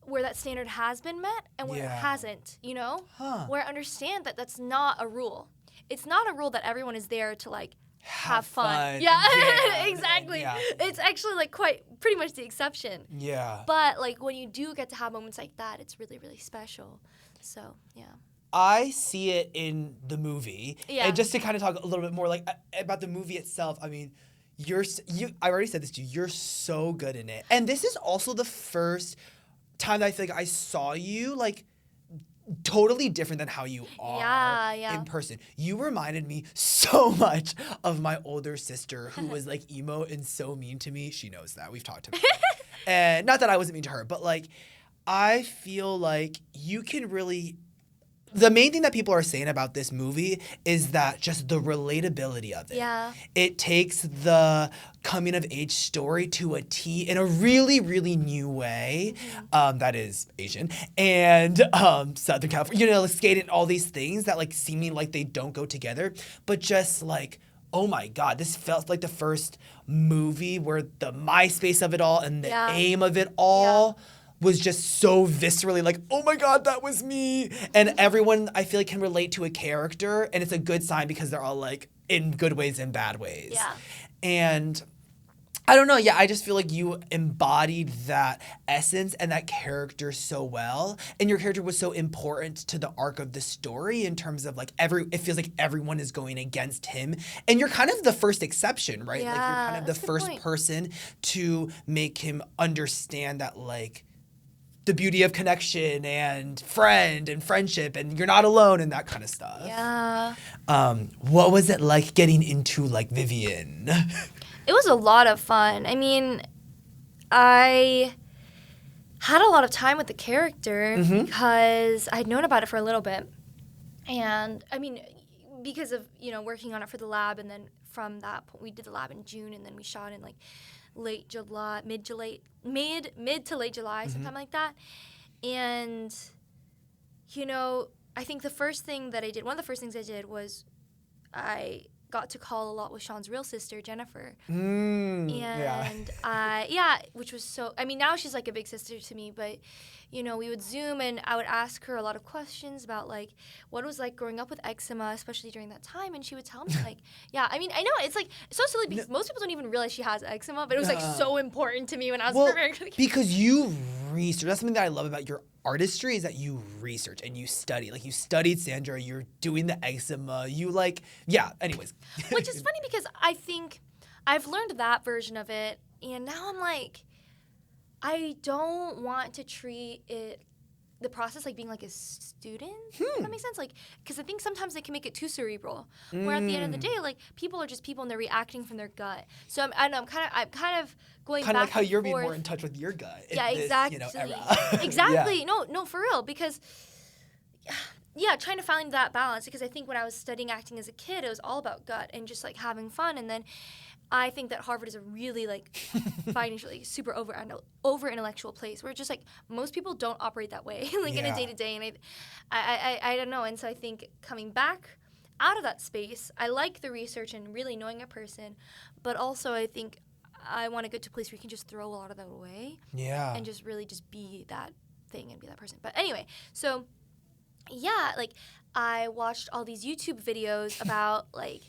where that standard has been met and where it hasn't, you know? Where I understand that that's not a rule. It's not a rule that everyone is there to, like, have fun. Yeah, exactly. Yeah. It's actually, like, pretty much the exception. Yeah. But, like, when you do get to have moments like that, it's really, really special. So, yeah. I see it in the movie. Yeah. And just to kind of talk a little bit more like about the movie itself, I mean, I already said this to you, you're so good in it. And this is also the first time that I feel like I saw you like totally different than how you are in person. You reminded me so much of my older sister who was like emo and so mean to me. She knows that. We've talked about it. And not that I wasn't mean to her, but like I feel like you can really, the main thing that people are saying about this movie is that just the relatability of it. Yeah. It takes the coming of age story to a T in a really, really new way. That is Asian and Southern California, you know, like skating, all these things that like seeming like they don't go together, but just like, oh my God, this felt like the first movie where the MySpace of it all and the aim of it all was just so viscerally like, oh my God, that was me. And everyone, I feel like, can relate to a character. And it's a good sign because they're all like in good ways and bad ways. Yeah. And I don't know. Yeah, I just feel like you embodied that essence and that character so well. And your character was so important to the arc of the story in terms of like it feels like everyone is going against him. And you're kind of the first exception, right? Yeah, like you're kind of the that's a good first point. person to make him understand that like the beauty of connection and friend and friendship and you're not alone and that kind of stuff. Yeah. What was it like getting into like Vivian? It was a lot of fun. I mean, I had a lot of time with the character because I'd known about it for a little bit. And I mean, because of, you know, working on it for the lab, and then from that point we did the lab in June and then we shot in like late July, mid to late July, sometime like that. And, you know, I think one of the first things I did was I got to call a lot with Sean's real sister, Jennifer. And which was so, I mean, now she's like a big sister to me, but, you know, we would Zoom and I would ask her a lot of questions about like what it was like growing up with eczema, especially during that time. And she would tell me like, I mean, I know it's like so silly because most people don't even realize she has eczema, but it was like so important to me when I was preparing for the because you research. That's something that I love about your artistry is that you research and you study. Like you studied Sandra, you're doing the eczema, you like, anyways. Which is funny because I think I've learned that version of it and now I'm like, I don't want to treat the process like being like a student. Does that make sense? Like, because I think sometimes they can make it too cerebral. Where at the end of the day, like people are just people and they're reacting from their gut. So I'm kind of going kind back of like how you're being forth. more in touch with your gut. Yeah, in exactly. This, era. Exactly. Yeah. No, for real. Because trying to find that balance. Because I think when I was studying acting as a kid, it was all about gut and just like having fun. And then I think that Harvard is a really like financially super over intellectual place where just like most people don't operate that way like in a day to day, and I don't know. And so I think coming back out of that space, I like the research and really knowing a person, but also I think I want to get to a place where you can just throw a lot of that away, and just really just be that thing and be that person. But anyway, so like I watched all these YouTube videos about like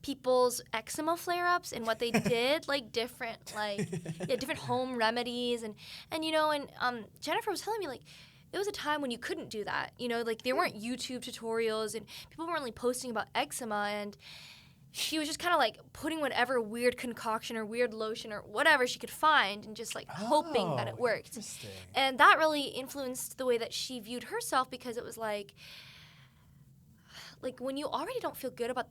people's eczema flare-ups and what they did, like different home remedies and you know, and Jennifer was telling me like there was a time when you couldn't do that, you know, like there weren't YouTube tutorials and people weren't really posting about eczema, and she was just kind of like putting whatever weird concoction or weird lotion or whatever she could find and just like hoping that it worked. And that really influenced the way that she viewed herself, because it was like when you already don't feel good about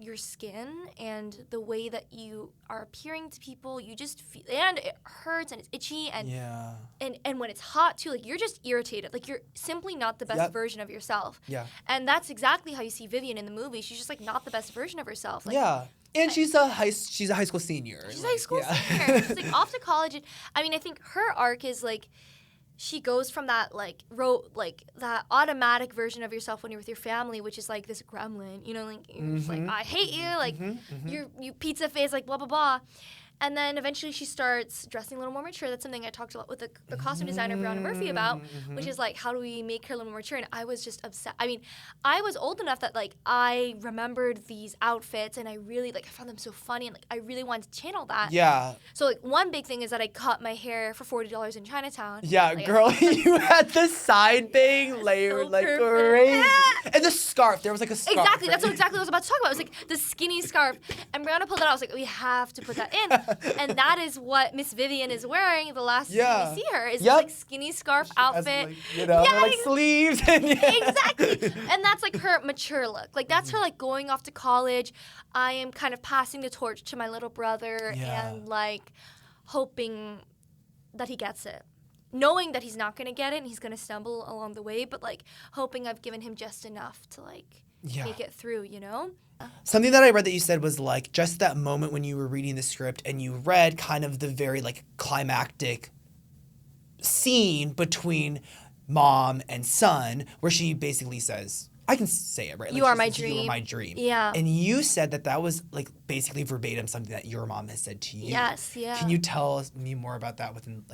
your skin and the way that you are appearing to people, you just feel, and it hurts and it's itchy and and when it's hot too, like you're just irritated, like you're simply not the best version of yourself. And that's exactly how you see Vivian in the movie. She's just like not the best version of herself. Like, and she's a high school senior. She's a high school senior. She's like off to college. And, I mean, I think her arc is like she goes from that that automatic version of yourself when you're with your family, which is like this gremlin, you know, like you're just like, I hate you, like you pizza face, like blah blah blah, And then eventually she starts dressing a little more mature. That's something I talked a lot with the costume designer, Brianna Murphy, about, which is like, how do we make her a little more mature? And I was just upset. I mean, I was old enough that like I remembered these outfits and I really like, I found them so funny and like I really wanted to channel that. Yeah. So like one big thing is that I cut my hair for $40 in Chinatown. Yeah, like, girl, you had the side bang layered So like perfect. crazy. And the scarf, there was like a scarf. Exactly, that's exactly what I was about to talk about. It was like the skinny scarf. And Brianna pulled that out. I was like, we have to put that in. And that is what Miss Vivian is wearing the last time we see her. Is this like skinny scarf outfit. Like, you know, like sleeves. And Exactly. And that's like her mature look. Like that's her like going off to college. I am kind of passing the torch to my little brother and like hoping that he gets it. Knowing that he's not going to get it and he's going to stumble along the way, but like hoping I've given him just enough to like make it through, you know? Something that I read that you said was like just that moment when you were reading the script and you read kind of the very like climactic scene between mom and son where she basically says, I can say it, right? Like You are she my says, dream. You are my dream. Yeah. And you said that that was like basically verbatim something that your mom has said to you. Yes, yeah. Can you tell me more about that within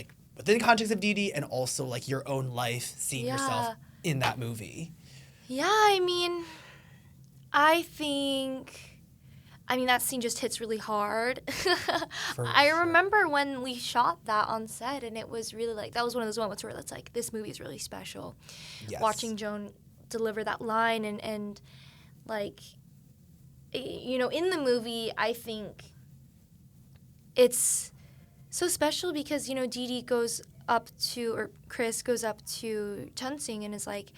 the context of Didi and also like your own life, seeing yourself in that movie? Yeah, I mean, that scene just hits really hard. I remember when we shot that on set, and it was really like, that was one of those moments where it's like, this movie is really special. Yes. Watching Joan deliver that line and like, you know, in the movie, I think it's so special because, you know, Didi goes up to, or Chris goes up to Tenzing and is like,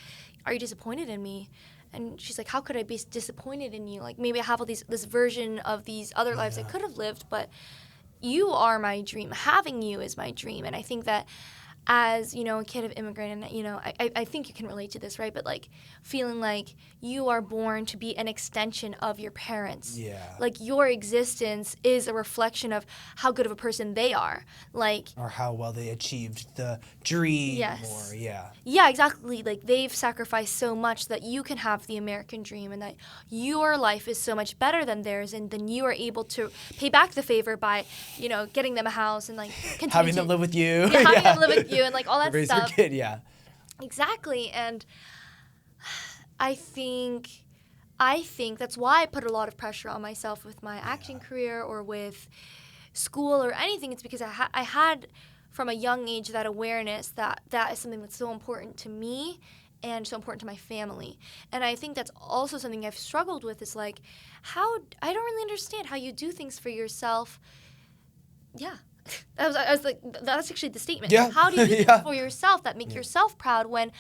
are you disappointed in me? And she's like, how could I be disappointed in you? Like, maybe I have all this version of these other lives I could have lived, but you are my dream. Having you is my dream. And I think that as, you know, a kid of immigrant, and, you know, I think you can relate to this, right? But, like, feeling like you are born to be an extension of your parents. Yeah. Like, your existence is a reflection of how good of a person they are. Like... Or how well they achieved the dream. Yes. Or, yeah. Yeah, exactly. Like, they've sacrificed so much that you can have the American dream and that your life is so much better than theirs, and then you are able to pay back the favor by, you know, getting them a house and, like, having them live with you. Yeah, having them live with you and, like, all that Raise stuff. your kid, yeah. Exactly. And I think that's why I put a lot of pressure on myself with my acting career or with school or anything. It's because I had from a young age that awareness that is something that's so important to me and so important to my family. And I think that's also something I've struggled with is like, I don't really understand how you do things for yourself. Yeah. I was like, that's actually the statement. Yeah. How do you do things for yourself that make yourself proud when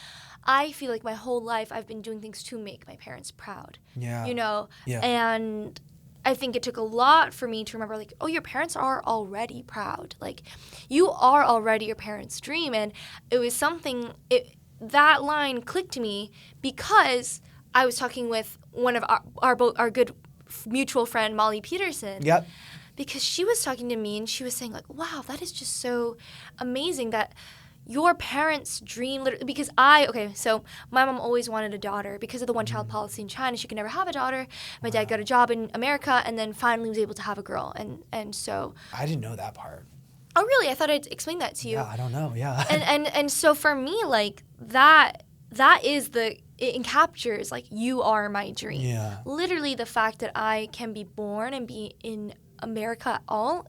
I feel like my whole life I've been doing things to make my parents proud? Yeah. You know? Yeah. And I think it took a lot for me to remember, like, oh, your parents are already proud. Like, you are already your parents' dream. And it was something, that line clicked to me because I was talking with one of our good mutual friend, Molly Peterson. Yep. Because she was talking to me and she was saying, like, wow, that is just so amazing that your parents' dream, because so my mom always wanted a daughter. Because of the one-child policy in China, she could never have a daughter. My dad got a job in America and then finally was able to have a girl. And so... I didn't know that part. Oh, really? I thought I'd explain that to you. Yeah, I don't know, yeah. And so for me, like, that is it encaptures, like, you are my dream. Yeah. Literally the fact that I can be born and be in America at all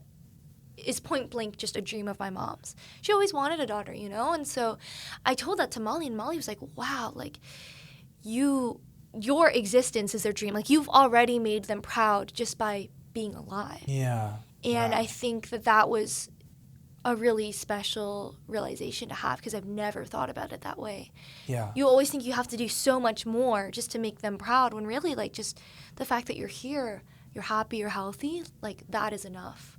is point blank just a dream of my mom's. She always wanted a daughter, you know? And so I told that to Molly, and Molly was like, wow, like, your existence is their dream. Like, you've already made them proud just by being alive. Yeah. And I think that was a really special realization to have because I've never thought about it that way. Yeah. You always think you have to do so much more just to make them proud when really, like, just the fact that you're here, you're happy, you're healthy, like, that is enough.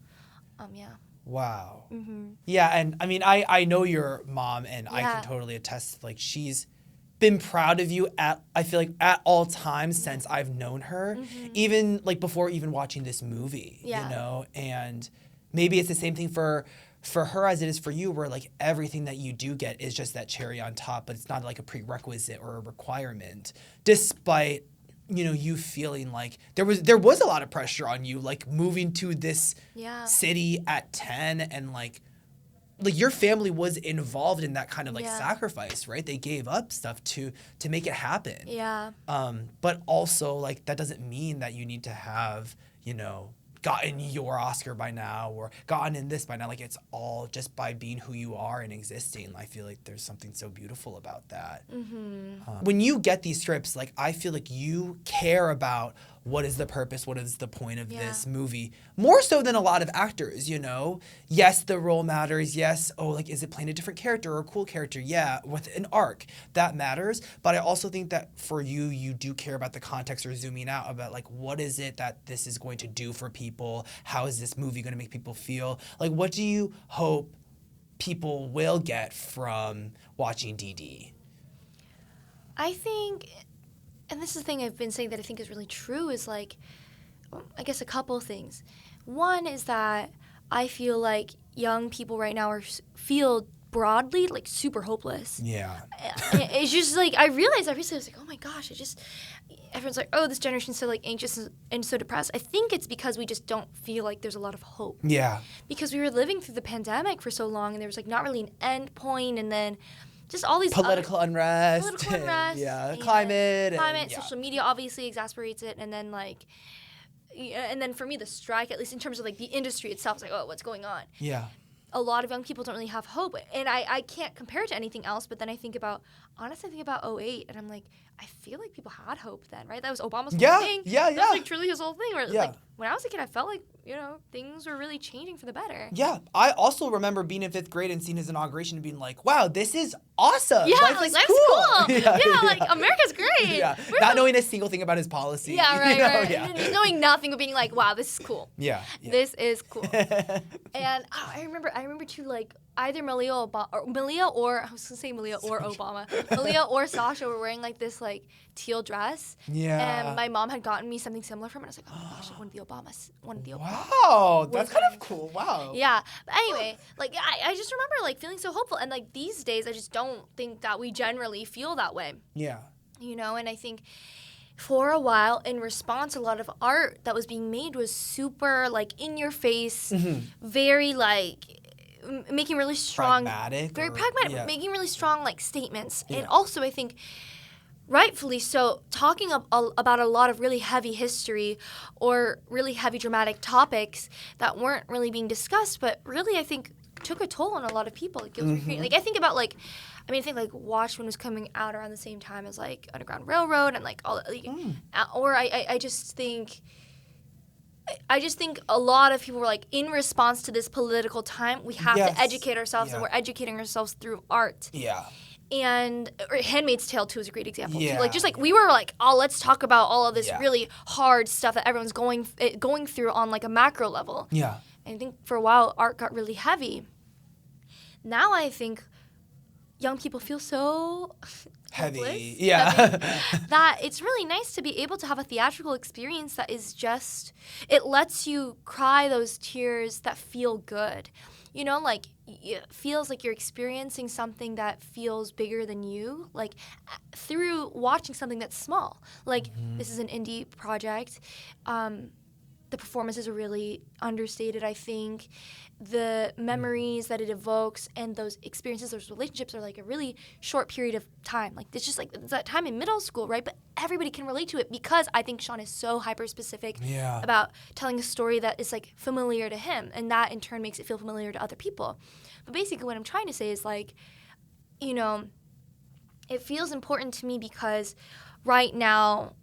Yeah. Wow. Mm-hmm. Yeah, and I mean, I know your mom, and I can totally attest. Like, she's been proud of you I feel like at all times since I've known her, even like before even watching this movie. Yeah. You know, and maybe it's the same thing for her as it is for you, where like everything that you do get is just that cherry on top, but it's not like a prerequisite or a requirement, despite you feeling like there was a lot of pressure on you, like moving to this city at 10 and like your family was involved in that kind of like sacrifice, right? They gave up stuff to make it happen. Yeah. But also like that doesn't mean that you need to have, gotten your Oscar by now or gotten in this by now. Like it's all just by being who you are and existing. I feel like there's something so beautiful about that. When you get these scripts, like I feel like you care about what is the purpose, what is the point of this movie, more so than a lot of actors, Yes, the role matters. Yes, is it playing a different character or a cool character? Yeah, with an arc, that matters. But I also think that for you do care about the context or zooming out about like, what is it that this is going to do for people? How is this movie going to make people feel? Like, what do you hope people will get from watching DD? I think... And this is the thing I've been saying that I think is really true is like, I guess a couple things. One is that I feel like young people right now feel broadly like super hopeless. Yeah. It's just like, I realized recently, I was like, oh my gosh, everyone's like, oh, this generation's so like anxious and so depressed. I think it's because we just don't feel like there's a lot of hope. Yeah. Because we were living through the pandemic for so long and there was like not really an end point, and then just all these political unrest. Yeah, climate, social media obviously exasperates it, and then like, and then for me the strike, at least in terms of like the industry itself, is like, oh, what's going on? Yeah. A lot of young people don't really have hope, and I can't compare it to anything else. But then I think about 08, and I'm like, I feel like people had hope then, right? That was Obama's whole thing. Yeah. That was like truly his whole thing. Where like when I was a kid, I felt like things were really changing for the better. Yeah, I also remember being in 5th grade and seeing his inauguration and being like, wow, this is awesome. Yeah, life's cool. Like America's great. Yeah, not knowing a single thing about his policy. Yeah, right. Yeah. And knowing nothing, but being like, wow, this is cool. Yeah. This is cool. And I remember too, like either Malia or Sasha were wearing like this like teal dress. Yeah. And my mom had gotten me something similar from it. I was like, oh my gosh, like one of the Obamas. Wow, that's kind of cool. Wow. Yeah. But anyway, like I just remember like feeling so hopeful, and like these days I just don't think that we generally feel that way. Yeah. And I think for a while, in response, a lot of art that was being made was super like in your face, very like making really strong, pragmatic, making really strong like statements, and also I think rightfully so, talking about a lot of really heavy history or really heavy dramatic topics that weren't really being discussed, but really I think took a toll on a lot of people. Like, like I think about like, I think like Watchmen was coming out around the same time as like Underground Railroad and like all, like, or I just think a lot of people were like, in response to this political time, we have to educate ourselves, and we're educating ourselves through art. Yeah. And Handmaid's Tale too is a great example too. Like just like we were like, oh, let's talk about all of this really hard stuff that everyone's going through on like a macro level. Yeah. And I think for a while art got really heavy. Now I think young people feel so heavy, that it's really nice to be able to have a theatrical experience that is just, it lets you cry those tears that feel good. Like it feels like you're experiencing something that feels bigger than you, like through watching something that's small. Like this is an indie project. The performances are really understated, I think. The memories that it evokes and those experiences, those relationships are like a really short period of time. Like it's just like it's that time in middle school, right? But everybody can relate to it because I think Sean is so hyper-specific about telling a story that is like familiar to him, and that in turn makes it feel familiar to other people. But basically what I'm trying to say is like, it feels important to me because right now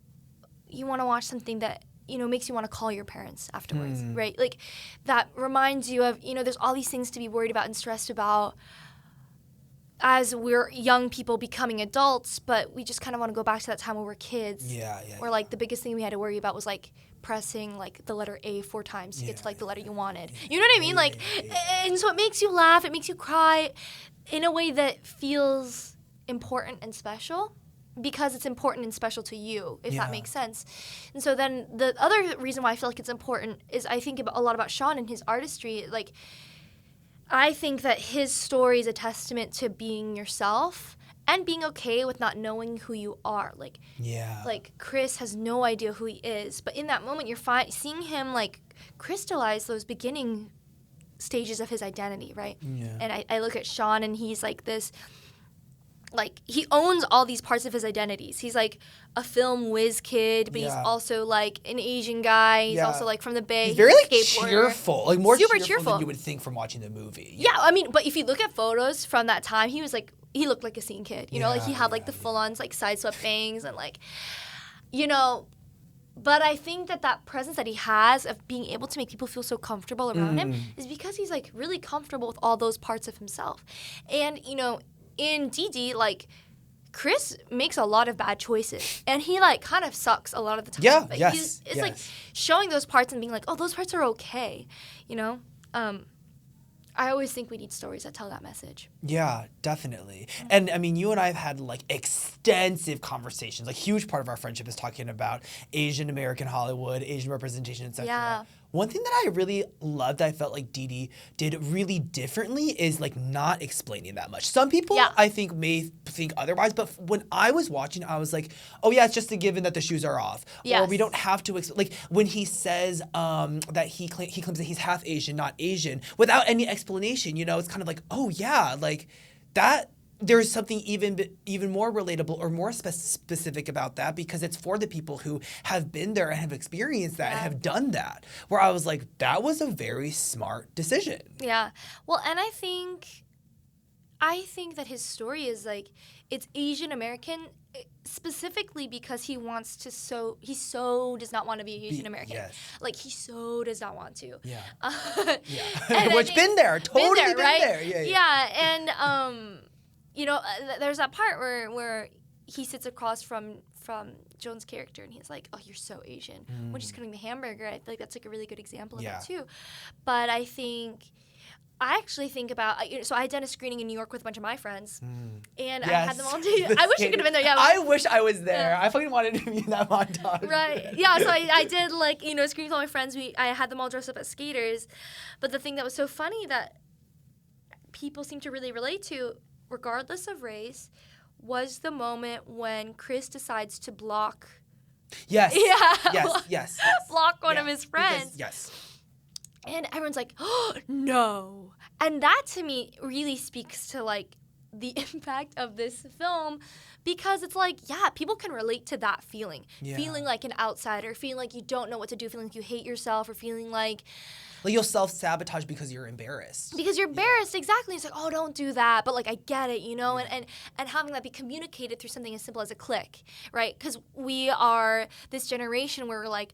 you want to watch something that makes you want to call your parents afterwards, right? Like, that reminds you of, there's all these things to be worried about and stressed about as we're young people becoming adults, but we just kind of want to go back to that time when we're kids. Or, like, the biggest thing we had to worry about was, like, pressing, like, the letter A 4 times to get to, like, the letter you wanted. You know what I mean? And so it makes you laugh, it makes you cry in a way that feels important and special, because it's important and special to you, if that makes sense. And so then the other reason why I feel like it's important is I think a lot about Sean and his artistry. Like, I think that his story is a testament to being yourself and being okay with not knowing who you are. Like, like Chris has no idea who he is, but in that moment, you're seeing him like crystallize those beginning stages of his identity, right? Yeah. And I look at Sean, and he's like this. Like, he owns all these parts of his identities. He's like a film whiz kid, but he's also like an Asian guy. He's also like from the Bay. He's very like skateboarder. cheerful, like more super cheerful than you would think from watching the movie. Yeah, I mean, but if you look at photos from that time, he was like, he looked like a scene kid. You know, like he had like the full-on like side swept bangs and like, you know. But I think that presence that he has of being able to make people feel so comfortable around him is because he's like really comfortable with all those parts of himself. And, you know, in Didi, like, Chris makes a lot of bad choices, and he like kind of sucks a lot of the time. Yeah, but yes, it's like showing those parts and being like, oh, those parts are okay, you know. I always think we need stories that tell that message. Yeah, definitely. And I mean, you and I have had like extensive conversations. Like, huge part of our friendship is talking about Asian American Hollywood, Asian representation, etc. Yeah. One thing that I really loved, I felt like Didi did really differently, is like not explaining that much. Some people, I think, may think otherwise, but when I was watching, I was like, oh yeah, it's just a given that the shoes are off. Or we don't have to, like when he says that he claims that he's half Asian, not Asian, without any explanation, you know, it's kind of like, oh yeah, like that. There's something even more relatable or more specific about that, because it's for the people who have been there and have experienced that and have done that. Where I was like, that was a very smart decision. Yeah. Well, and I think that his story is like, it's Asian American specifically because he wants to he so does not want to be Asian American. Yes. Like, he so does not want to. Yeah. And which been there, totally been right? there. Yeah. Yeah, and you know, there's that part where he sits across from Joan's character, and he's like, oh, you're so Asian. When she's cooking the hamburger, I feel like that's like a really good example of that too. But I actually think about, so I had done a screening in New York with a bunch of my friends, and I had them all do. I wish you could have been there. Yeah, I wish I was there. I fucking wanted to be in that montage. Right. Yeah. So I did, like, you know, screenings with all my friends. I had them all dressed up as skaters, but the thing that was so funny that people seem to really relate to, regardless of race, was the moment when Chris decides to block. Yes. Yeah. Yes. Block one of his friends. Yes. And everyone's like, oh, no. And that, to me, really speaks to, like, the impact of this film, because it's like, yeah, people can relate to that feeling. Yeah. Feeling like an outsider, feeling like you don't know what to do, feeling like you hate yourself, or feeling like you'll self-sabotage because you're embarrassed. Because you're embarrassed, exactly. It's like, oh, don't do that. But, like, I get it, you know? And having that be communicated through something as simple as a click, right? Because we are this generation where we're, like,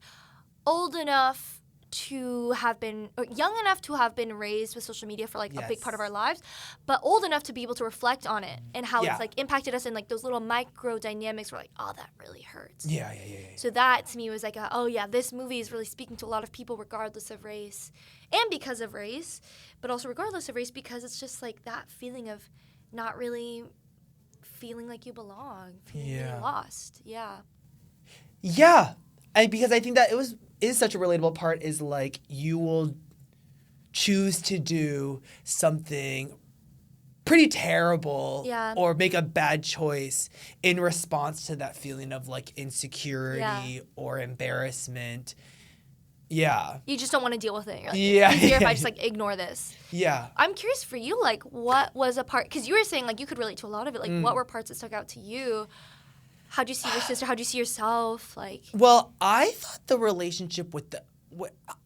old enough to have been, or young enough to have been raised with social media for, like, a big part of our lives, but old enough to be able to reflect on it and how it's, like, impacted us in, like, those little micro dynamics where, like, oh, that really hurts. Yeah. So that, to me, was like, oh, yeah, this movie is really speaking to a lot of people regardless of race, and because of race, but also regardless of race, because it's just, like, that feeling of not really feeling like you belong, feeling really lost. Yeah. And because I think that is such a relatable part, is like, you will choose to do something pretty terrible or make a bad choice in response to that feeling of, like, insecurity or embarrassment. Yeah. You just don't want to deal with it. You're like, it's easier if I just, like, ignore this. Yeah. I'm curious for you, like, what was a part, because you were saying, like, you could relate to a lot of it. Like, what were parts that stuck out to you? How'd you see your sister? How'd you see yourself? Like, well, I thought the relationship with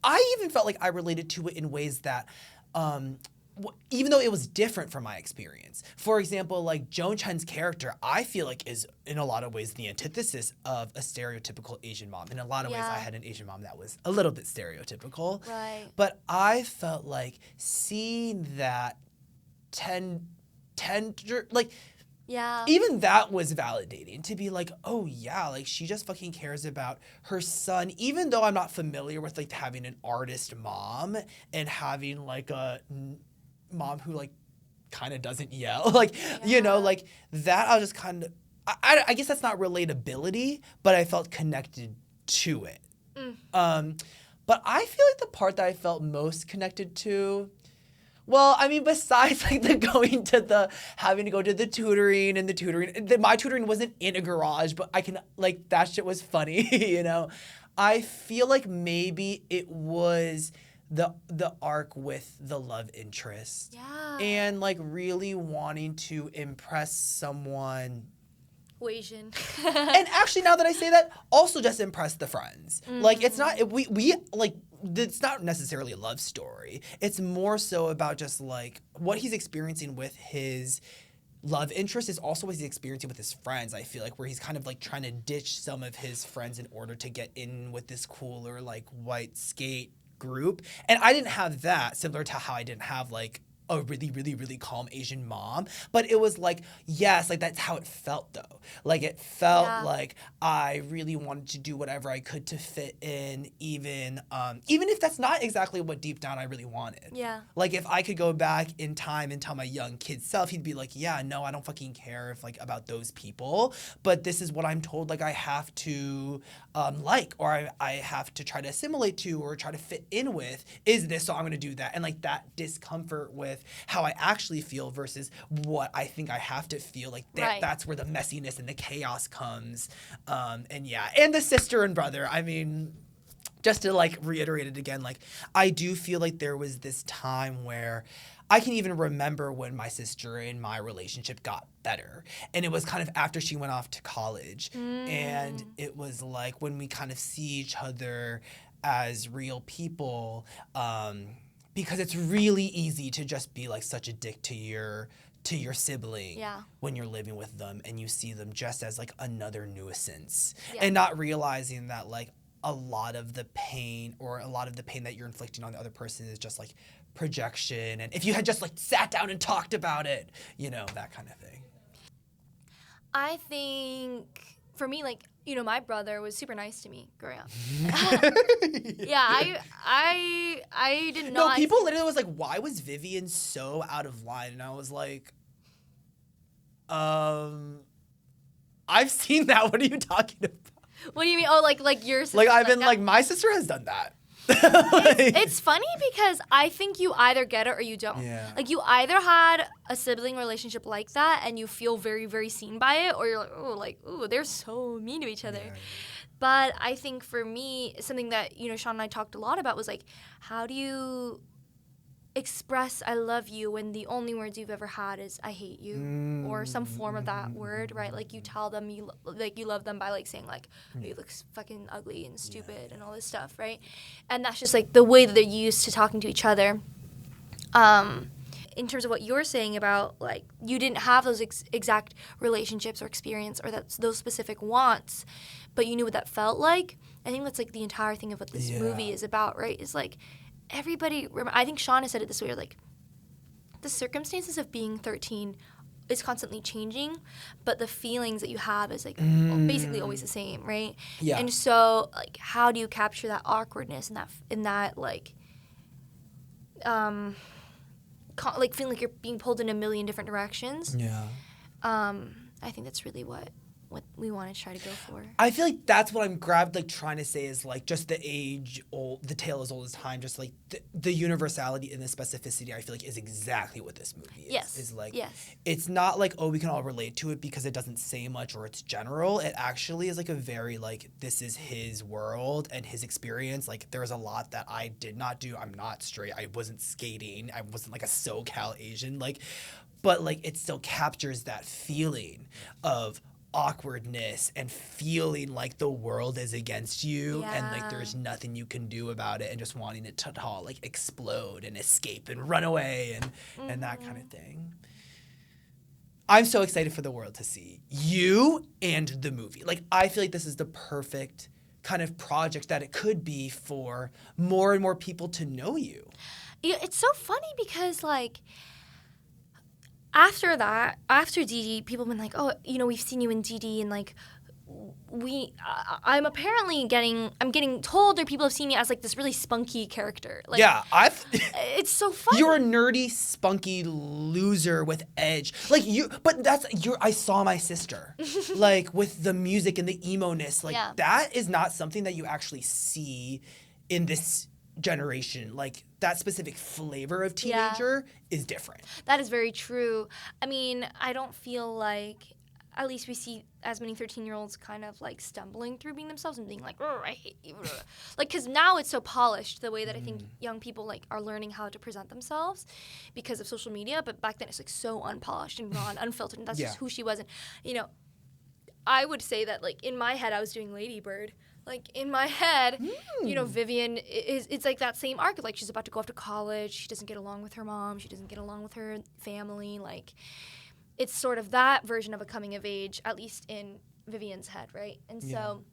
I even felt like I related to it in ways that, even though it was different from my experience. For example, like, Joan Chen's character, I feel like is in a lot of ways the antithesis of a stereotypical Asian mom. In a lot of ways, I had an Asian mom that was a little bit stereotypical. Right. But I felt like seeing that like, even that was validating, to be like, oh yeah, like, she just fucking cares about her son, even though I'm not familiar with, like, having an artist mom and having, like, a mom who, like, kind of doesn't yell. Like, you know, like, that I was just kind of, I guess that's not relatability, but I felt connected to it. But I feel like the part that I felt most connected to Well, I mean, besides like having to go to the tutoring and the tutoring, my tutoring wasn't in a garage, but I can like, that shit was funny, you know? I feel like maybe it was the arc with the love interest. Yeah. And like really wanting to impress someone. Asian. And actually, now that I say that, also just impress the friends. Like, it's not, we like, it's not necessarily a love story. It's more so about just like what he's experiencing with his love interest is also what he's experiencing with his friends, I feel like, where he's kind of like trying to ditch some of his friends in order to get in with this cooler, like, white skate group. And I didn't have that, similar to how I didn't have like a really, really, really calm Asian mom. But it was like, yes, like that's how it felt though. Like it felt like I really wanted to do whatever I could to fit in, even if that's not exactly what deep down I really wanted. Yeah. Like if I could go back in time and tell my young kid self, he'd be like, yeah, no, I don't fucking care if like about those people, but this is what I'm told like I have to like, or I have to try to assimilate to or try to fit in with is this, so I'm gonna do that. And like that discomfort with how I actually feel versus what I think I have to feel, like that's where the messiness and the chaos comes. And the sister and brother, I mean, just to like reiterate it again, like I do feel like there was this time where I can even remember when my sister and my relationship got better. And it was kind of after she went off to college. And it was like when we kind of see each other as real people, because it's really easy to just be like such a dick to your sibling when you're living with them and you see them just as like another nuisance and not realizing that like a lot of the pain that you're inflicting on the other person is just like projection. And if you had just like sat down and talked about it, you know, that kind of thing. I think for me, like, you know, my brother was super nice to me growing up. I did not. No, people literally was like, why was Vivian so out of line? And I was like, I've seen that. What are you talking about? What do you mean? Oh, like your sister. Like I've been like, my sister has done that. It's funny because I think you either get it or you don't. Yeah. Like you either had a sibling relationship like that and you feel very, very seen by it, or you're like, oh, they're so mean to each other. Yeah. But I think for me, something that, you know, Sean and I talked a lot about was like, how do you express I love you when the only words you've ever had is I hate you or some form of that word, right? Like you tell them you love them by like saying like, oh, you look fucking ugly and stupid and all this stuff, right? And that's just like the way that they're used to talking to each other. In terms of what you're saying about like you didn't have those exact relationships or experience or those specific wants, but you knew what that felt like. I think that's like the entire thing of what this movie is about, right? Is like everybody, I think Sean has said it this way, like the circumstances of being 13 is constantly changing, but the feelings that you have is like basically always the same, right? Yeah. And so like, how do you capture that awkwardness and that like, like feeling like you're being pulled in a million different directions? Yeah. I think that's really what we want to try to go for. I feel like that's what I'm trying to say is like just the tale as old as time, just like the universality and the specificity I feel like is exactly what this movie is. Yes. Is like, yes. It's not like, oh, we can all relate to it because it doesn't say much or it's general. It actually is like a very like, this is his world and his experience. Like there was a lot that I did not do. I'm not straight. I wasn't skating. I wasn't like a SoCal Asian. Like, but like it still captures that feeling of awkwardness and feeling like the world is against you and like there's nothing you can do about it and just wanting it to all like explode and escape and run away and that kind of thing. I'm so excited for the world to see you and the movie. Like I feel like this is the perfect kind of project that it could be for more and more people to know you. Yeah, it's so funny because like after DIDI, people have been like, oh, you know, we've seen you in DIDI, and like, I'm apparently getting told, or people have seen me as like this really spunky character. Like, yeah, it's so funny. You're a nerdy, spunky loser with edge. Like I saw my sister, like with the music and the emo-ness. Like that is not something that you actually see in this generation, like that specific flavor of teenager is different. That is very true. I mean, I don't feel like, at least we see as many 13-year-olds kind of like stumbling through being themselves and being like, oh, I hate you. Like, because now it's so polished, the way that I think young people like are learning how to present themselves because of social media. But back then it's like so unpolished and raw and unfiltered, and that's just who she was. And, you know, I would say that like in my head I was doing Lady Bird. Like, in my head, you know, Vivian it's like that same arc. Like, she's about to go off to college. She doesn't get along with her mom. She doesn't get along with her family. Like, it's sort of that version of a coming of age, at least in Vivian's head, right? And so,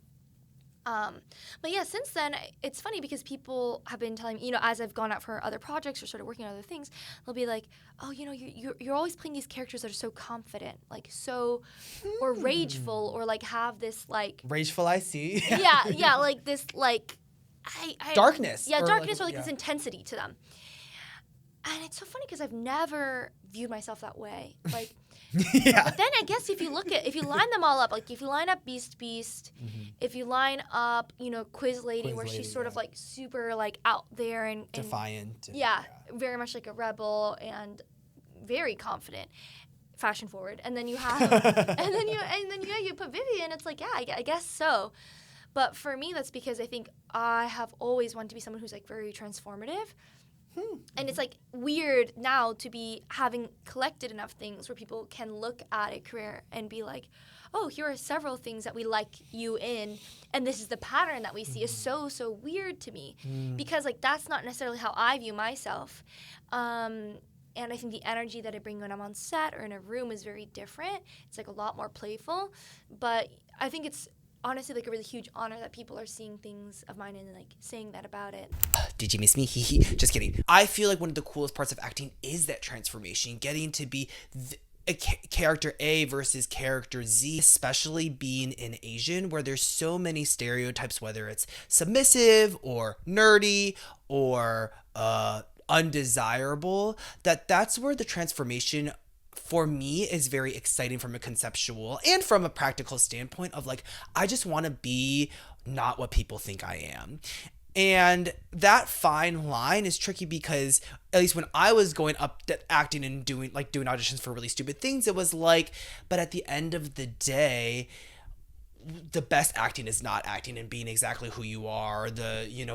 but yeah, since then, it's funny because people have been telling me, you know, as I've gone out for other projects or started working on other things, they'll be like, oh, you know, you're always playing these characters that are so confident, like so, or rageful, or like have this like... Rageful, I see. yeah, like this like... darkness. Yeah, darkness or like this intensity to them. And it's so funny because I've never viewed myself that way. Like, but then I guess if you line them all up, like if you line up Beast, if you line up, you know, Quiz Lady, where she's sort of like super like out there and defiant. Very much like a rebel and very confident, fashion forward. And then you have, and then you put Vivian. It's like, yeah, I guess so. But for me, that's because I think I have always wanted to be someone who's like very transformative. And it's like weird now to be having collected enough things where people can look at a career and be like, oh, here are several things that we like you in, and this is the pattern that we see. Is so weird to me because like that's not necessarily how I view myself. And I think the energy that I bring when I'm on set or in a room is very different. It's like a lot more playful, but I think it's honestly like a really huge honor that people are seeing things of mine and like saying that about it. Did you miss me? Just kidding. I feel like one of the coolest parts of acting is that transformation, getting to be character A versus character Z, especially being in Asian, where there's so many stereotypes, whether it's submissive or nerdy or undesirable, that's where the transformation for me is very exciting from a conceptual and from a practical standpoint of like, I just want to be not what people think I am. And that fine line is tricky because at least when I was going up acting and doing auditions for really stupid things, it was like, but at the end of the day, the best acting is not acting and being exactly who you are.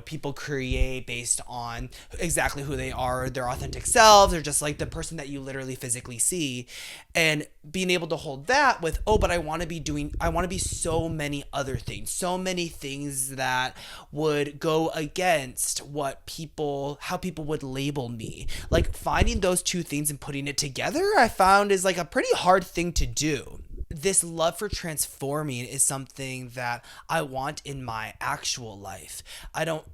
People create based on exactly who they are, their authentic selves, or just like the person that you literally physically see. And being able to hold that with, but I want to be so many other things, so many things that would go against how people would label me. Like finding those two things and putting it together, I found is like a pretty hard thing to do. This love for transforming is something that I want in my actual life. I don't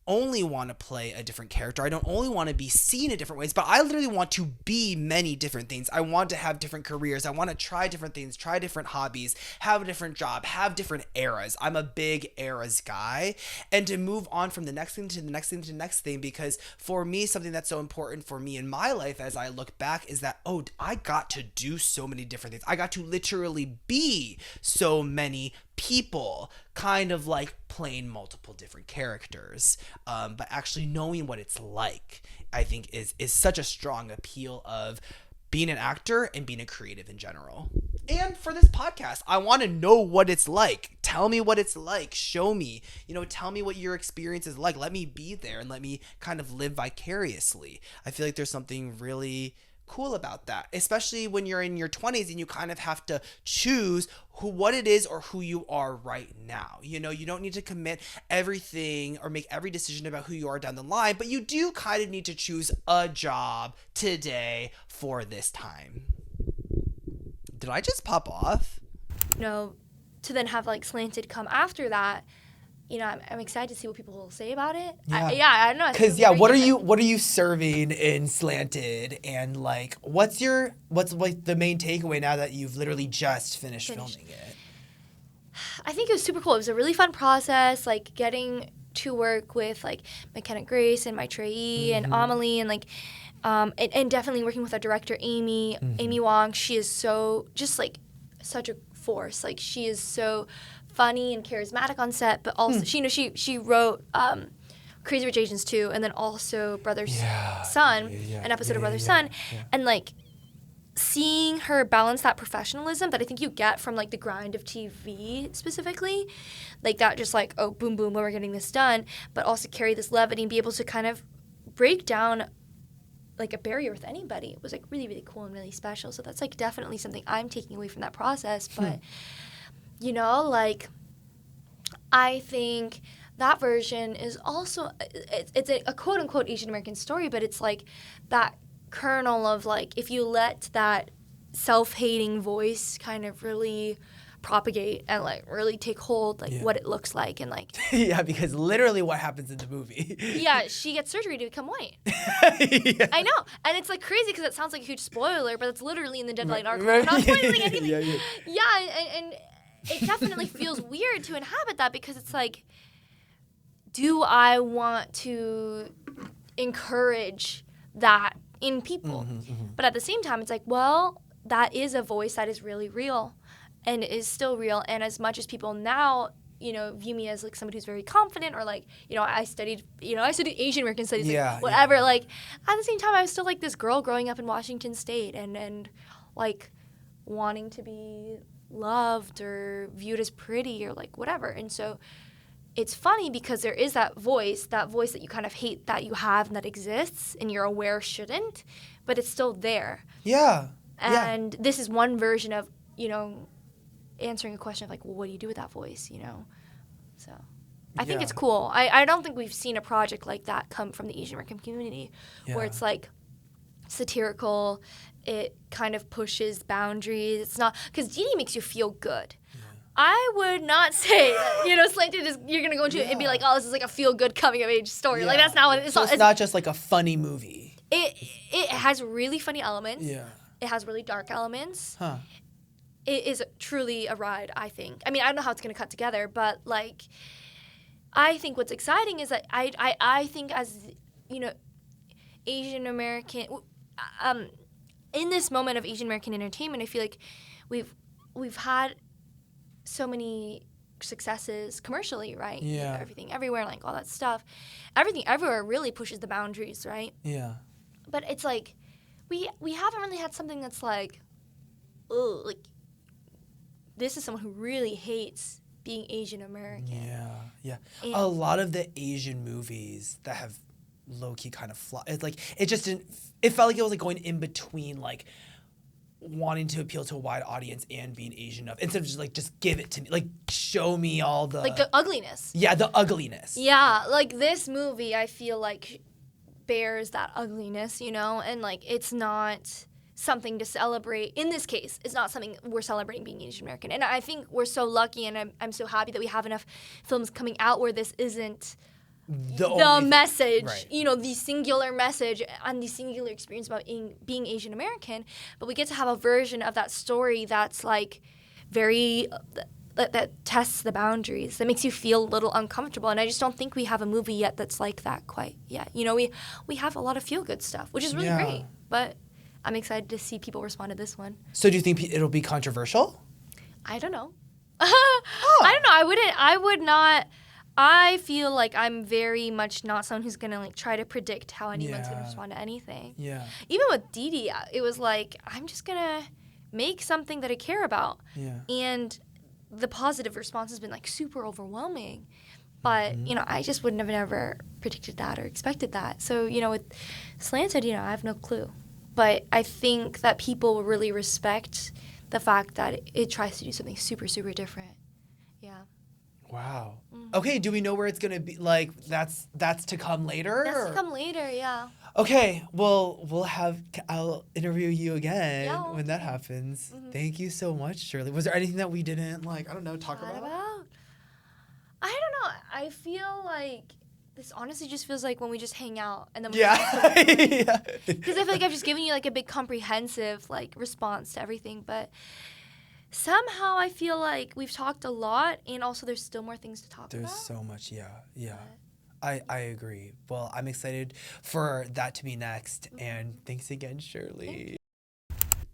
only want to play a different character. I don't only want to be seen in different ways, but I literally want to be many different things. I want to have different careers. I want to try different things, try different hobbies, have a different job, have different eras. I'm a big eras guy. And to move on from the next thing to the next thing to the next thing, because for me, something that's so important for me in my life as I look back is that, I got to do so many different things. I got to literally be so many people, kind of like playing multiple different characters, but actually knowing what it's like, I think is such a strong appeal of being an actor and being a creative in general. And for this podcast, I want to know what it's like. Tell me what it's like. Show me, tell me what your experience is like. Let me be there and let me kind of live vicariously. I feel like there's something really cool about that, especially when you're in your 20s and you kind of have to choose what it is or who you are right now. You don't need to commit everything or make every decision about who you are down the line, but you do kind of need to choose a job today for this time. Did I just pop off? To then have like Slanted come after that, I'm excited to see what people will say about it. I don't know. Because what are you serving in Slanted, and like what's like the main takeaway now that you've literally just finished filming it? I think it was super cool. It was a really fun process, like getting to work with like McKenna Grace and Maitreyi and Amelie and like and definitely working with our director Amy Wong. She is so just like such a force. Like she is so funny and charismatic on set, but also she wrote Crazy Rich Asians 2, and then also Brother's Son, an episode of Brother's Son, and like seeing her balance that professionalism that I think you get from like the grind of TV specifically, like that just like, oh, boom, boom, we're getting this done, but also carry this levity and be able to kind of break down like a barrier with anybody. It was like really, really cool and really special. So that's like definitely something I'm taking away from that process. But, you know, like I think that version is also, it's a quote unquote Asian American story, but it's like that kernel of like, if you let that self-hating voice kind of really propagate and like really take hold, like what it looks like, and like yeah, because literally what happens in the movie, she gets surgery to become white. I know, and it's like crazy because it sounds like a huge spoiler, but it's literally in the Deadline article. We're not spoiling anything. And it definitely feels weird to inhabit that, because it's like, do I want to encourage that in people? But at the same time, it's like, well, that is a voice that is really real and is still real. And as much as people now, you know, view me as like somebody who's very confident, or like, you know, I studied Asian American studies, like, whatever. Like at the same time, I was still like this girl growing up in Washington State and like wanting to be loved or viewed as pretty or like whatever. And so it's funny because there is that voice that you kind of hate that you have and that exists and you're aware shouldn't, but it's still there. Yeah. And this is one version of, you know, answering a question of like, well, what do you do with that voice, you know? So I think it's cool. I don't think we've seen a project like that come from the Asian American community where it's like satirical, it kind of pushes boundaries. It's not, because Didi makes you feel good. I would not say that, you know, Slanted is, you're going to go into it and be like, oh, this is like a feel-good coming-of-age story. Like, that's not what it is. So it's not just like a funny movie. It has really funny elements. Yeah. It has really dark elements. Huh. It is truly a ride, I think. I mean, I don't know how it's going to cut together, but, like, I think what's exciting is that I think as, you know, Asian American, in this moment of Asian American entertainment, I feel like we've had so many successes commercially, right? Yeah. Everything Everywhere, like all that stuff. Everything Everywhere really pushes the boundaries, right? Yeah. But it's like, we haven't really had something that's like, oh, like, this is someone who really hates being Asian American. Yeah. And a lot of the Asian movies that have low-key kind of flopped, it's like, it just didn't, it felt like it was like going in between, like, wanting to appeal to a wide audience and being Asian enough, instead of just like, just give it to me, like, show me all the, like, the ugliness. Yeah, the ugliness. Yeah, like, this movie, I feel like, bears that ugliness, you know, and like, it's not something to celebrate. In this case, it's not something we're celebrating being Asian American. And I think we're so lucky, and I'm so happy that we have enough films coming out where this isn't the message, right, you know, the singular message and the singular experience about being Asian American. But we get to have a version of that story that's like very, that tests the boundaries, that makes you feel a little uncomfortable. And I just don't think we have a movie yet that's like that quite yet. You know, we have a lot of feel-good stuff, which is really great. But I'm excited to see people respond to this one. So do you think it'll be controversial? I don't know. I don't know. I would not. I feel like I'm very much not someone who's going to like try to predict how anyone's going to respond to anything. Yeah. Even with Didi, it was like, I'm just going to make something that I care about. Yeah. And the positive response has been like super overwhelming. But, you know, I just wouldn't have never predicted that or expected that. So, you know, with Slanted, you know, I have no clue. But I think that people really respect the fact that it tries to do something super, super different. Yeah. Wow. Okay, do we know where it's going to be? Like, that's to come later? That's to come later, yeah. Okay, well, I'll interview you again when that happens. Thank you so much, Shirley. Was there anything that we didn't, like, I don't know, talk about? I don't know. I feel like this honestly just feels like when we just hang out and then we because I feel like I've just given you like a big comprehensive like response to everything, but somehow I feel like we've talked a lot, and also there's still more things to talk about. There's so much, yeah. I agree. Well, I'm excited for that to be next, and thanks again, Shirley.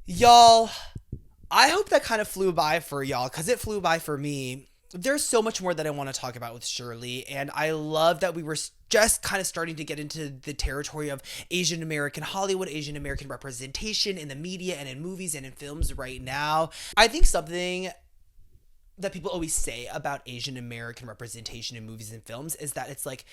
Y'all, I hope that kind of flew by for y'all, because it flew by for me. There's so much more that I want to talk about with Shirley, and I love that we were just kind of starting to get into the territory of Asian American Hollywood, Asian American representation in the media and in movies and in films right now. I think something that people always say about Asian American representation in movies and films is that it's like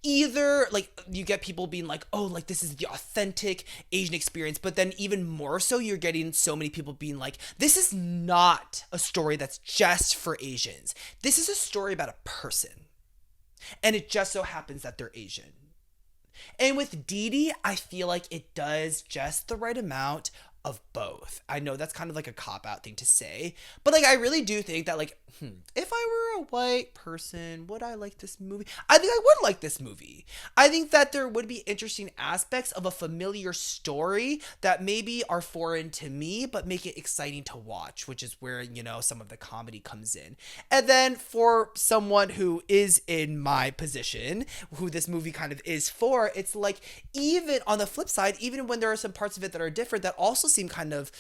either like you get people being like, oh, like this is the authentic Asian experience, but then even more so you're getting so many people being like, this is not a story that's just for Asians. This is a story about a person. And it just so happens that they're Asian. And with Didi, I feel like it does just the right amount of both. I know that's kind of like a cop-out thing to say, but like I really do think that like, if I were a white person, would I like this movie? I think I would like this movie. I think that there would be interesting aspects of a familiar story that maybe are foreign to me, but make it exciting to watch, which is where, you know, some of the comedy comes in. And then for someone who is in my position, who this movie kind of is for, it's like, even on the flip side, even when there are some parts of it that are different that also seem kind of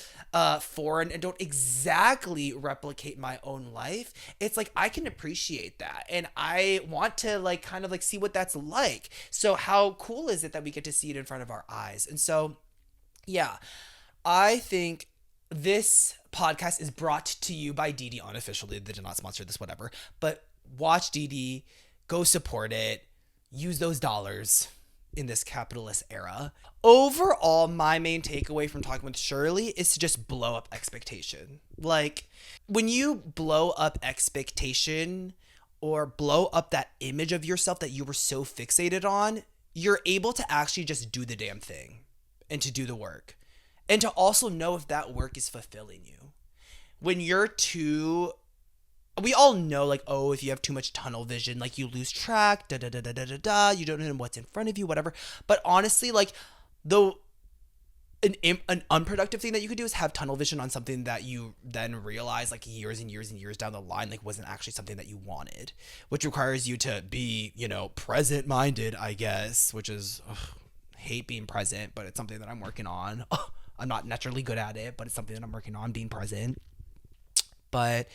foreign and don't exactly replicate my own life, it's like I can appreciate that and I want to like kind of like see what that's like. So how cool is it that we get to see it in front of our eyes? And so yeah, I think this podcast is brought to you by Didi unofficially. They did not sponsor this, whatever, but watch Didi, go support it, use those dollars in this capitalist era. Overall, my main takeaway from talking with Shirley is to just blow up expectation. Like, when you blow up expectation or blow up that image of yourself that you were so fixated on, you're able to actually just do the damn thing and to do the work. And to also know if that work is fulfilling you. When you're too... We all know, like, oh, if you have too much tunnel vision, like, you lose track, you don't know what's in front of you, whatever. But honestly, like, an unproductive thing that you could do is have tunnel vision on something that you then realize, like, years and years and years down the line, like, wasn't actually something that you wanted, which requires you to be, you know, present-minded, I guess, which is, hate being present, but it's something that I'm working on. I'm not naturally good at it, but it's something that I'm working on, being present. But...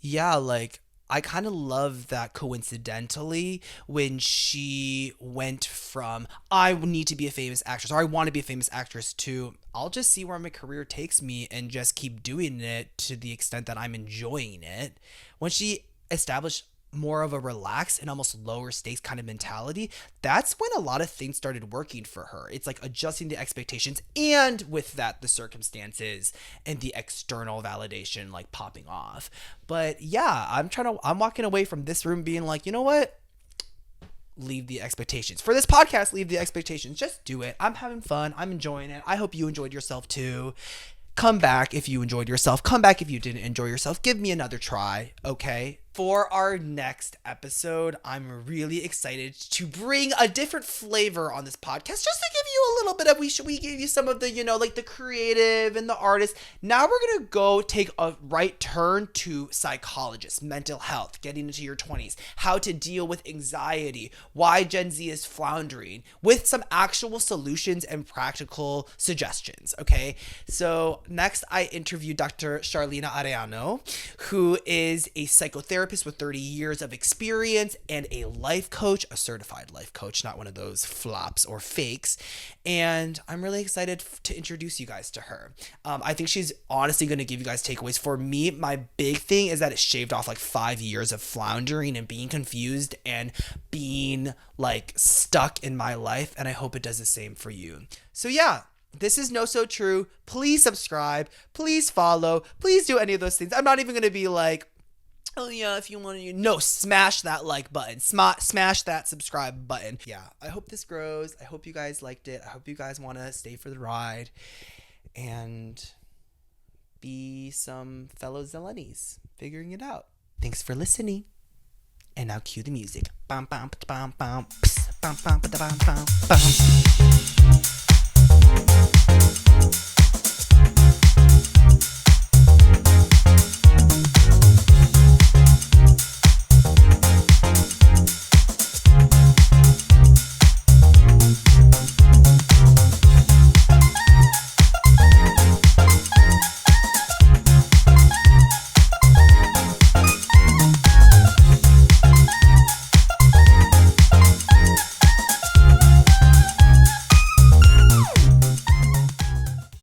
yeah, like, I kind of love that coincidentally when she went from, I need to be a famous actress, or I want to be a famous actress, to, I'll just see where my career takes me and just keep doing it to the extent that I'm enjoying it. When she established more of a relaxed and almost lower stakes kind of mentality, that's when a lot of things started working for her. It's like adjusting the expectations, and with that, the circumstances and the external validation like popping off. But yeah, I'm walking away from this room being like, you know what? Leave the expectations. For this podcast, leave the expectations. Just do it. I'm having fun. I'm enjoying it. I hope you enjoyed yourself too. Come back if you enjoyed yourself. Come back if you didn't enjoy yourself. Give me another try, okay? For our next episode, I'm really excited to bring a different flavor on this podcast, just to give you a little bit of, we give you some of the, you know, like the creative and the artist. Now we're going to go take a right turn to psychologists, mental health, getting into your 20s, how to deal with anxiety, why Gen Z is floundering, with some actual solutions and practical suggestions, okay? So next I interview Dr. Charlina Arellano, who is a psychotherapist with 30 years of experience and a life coach, a certified life coach, not one of those flops or fakes. And I'm really excited to introduce you guys to her. I think she's honestly going to give you guys takeaways. For me, my big thing is that it shaved off like 5 years of floundering and being confused and being like stuck in my life. And I hope it does the same for you. So yeah. This is No So True. Please subscribe. Please follow. Please do any of those things. I'm not even going to be like, oh yeah, if you want to, no, smash that like button, smash that subscribe button. Yeah, I hope this grows. I hope you guys liked it. I hope you guys want to stay for the ride and be some fellow Zelenis figuring it out. Thanks for listening. And now cue the music. Bam, bam, bam, bam, bam, bam, bam, bam, bam.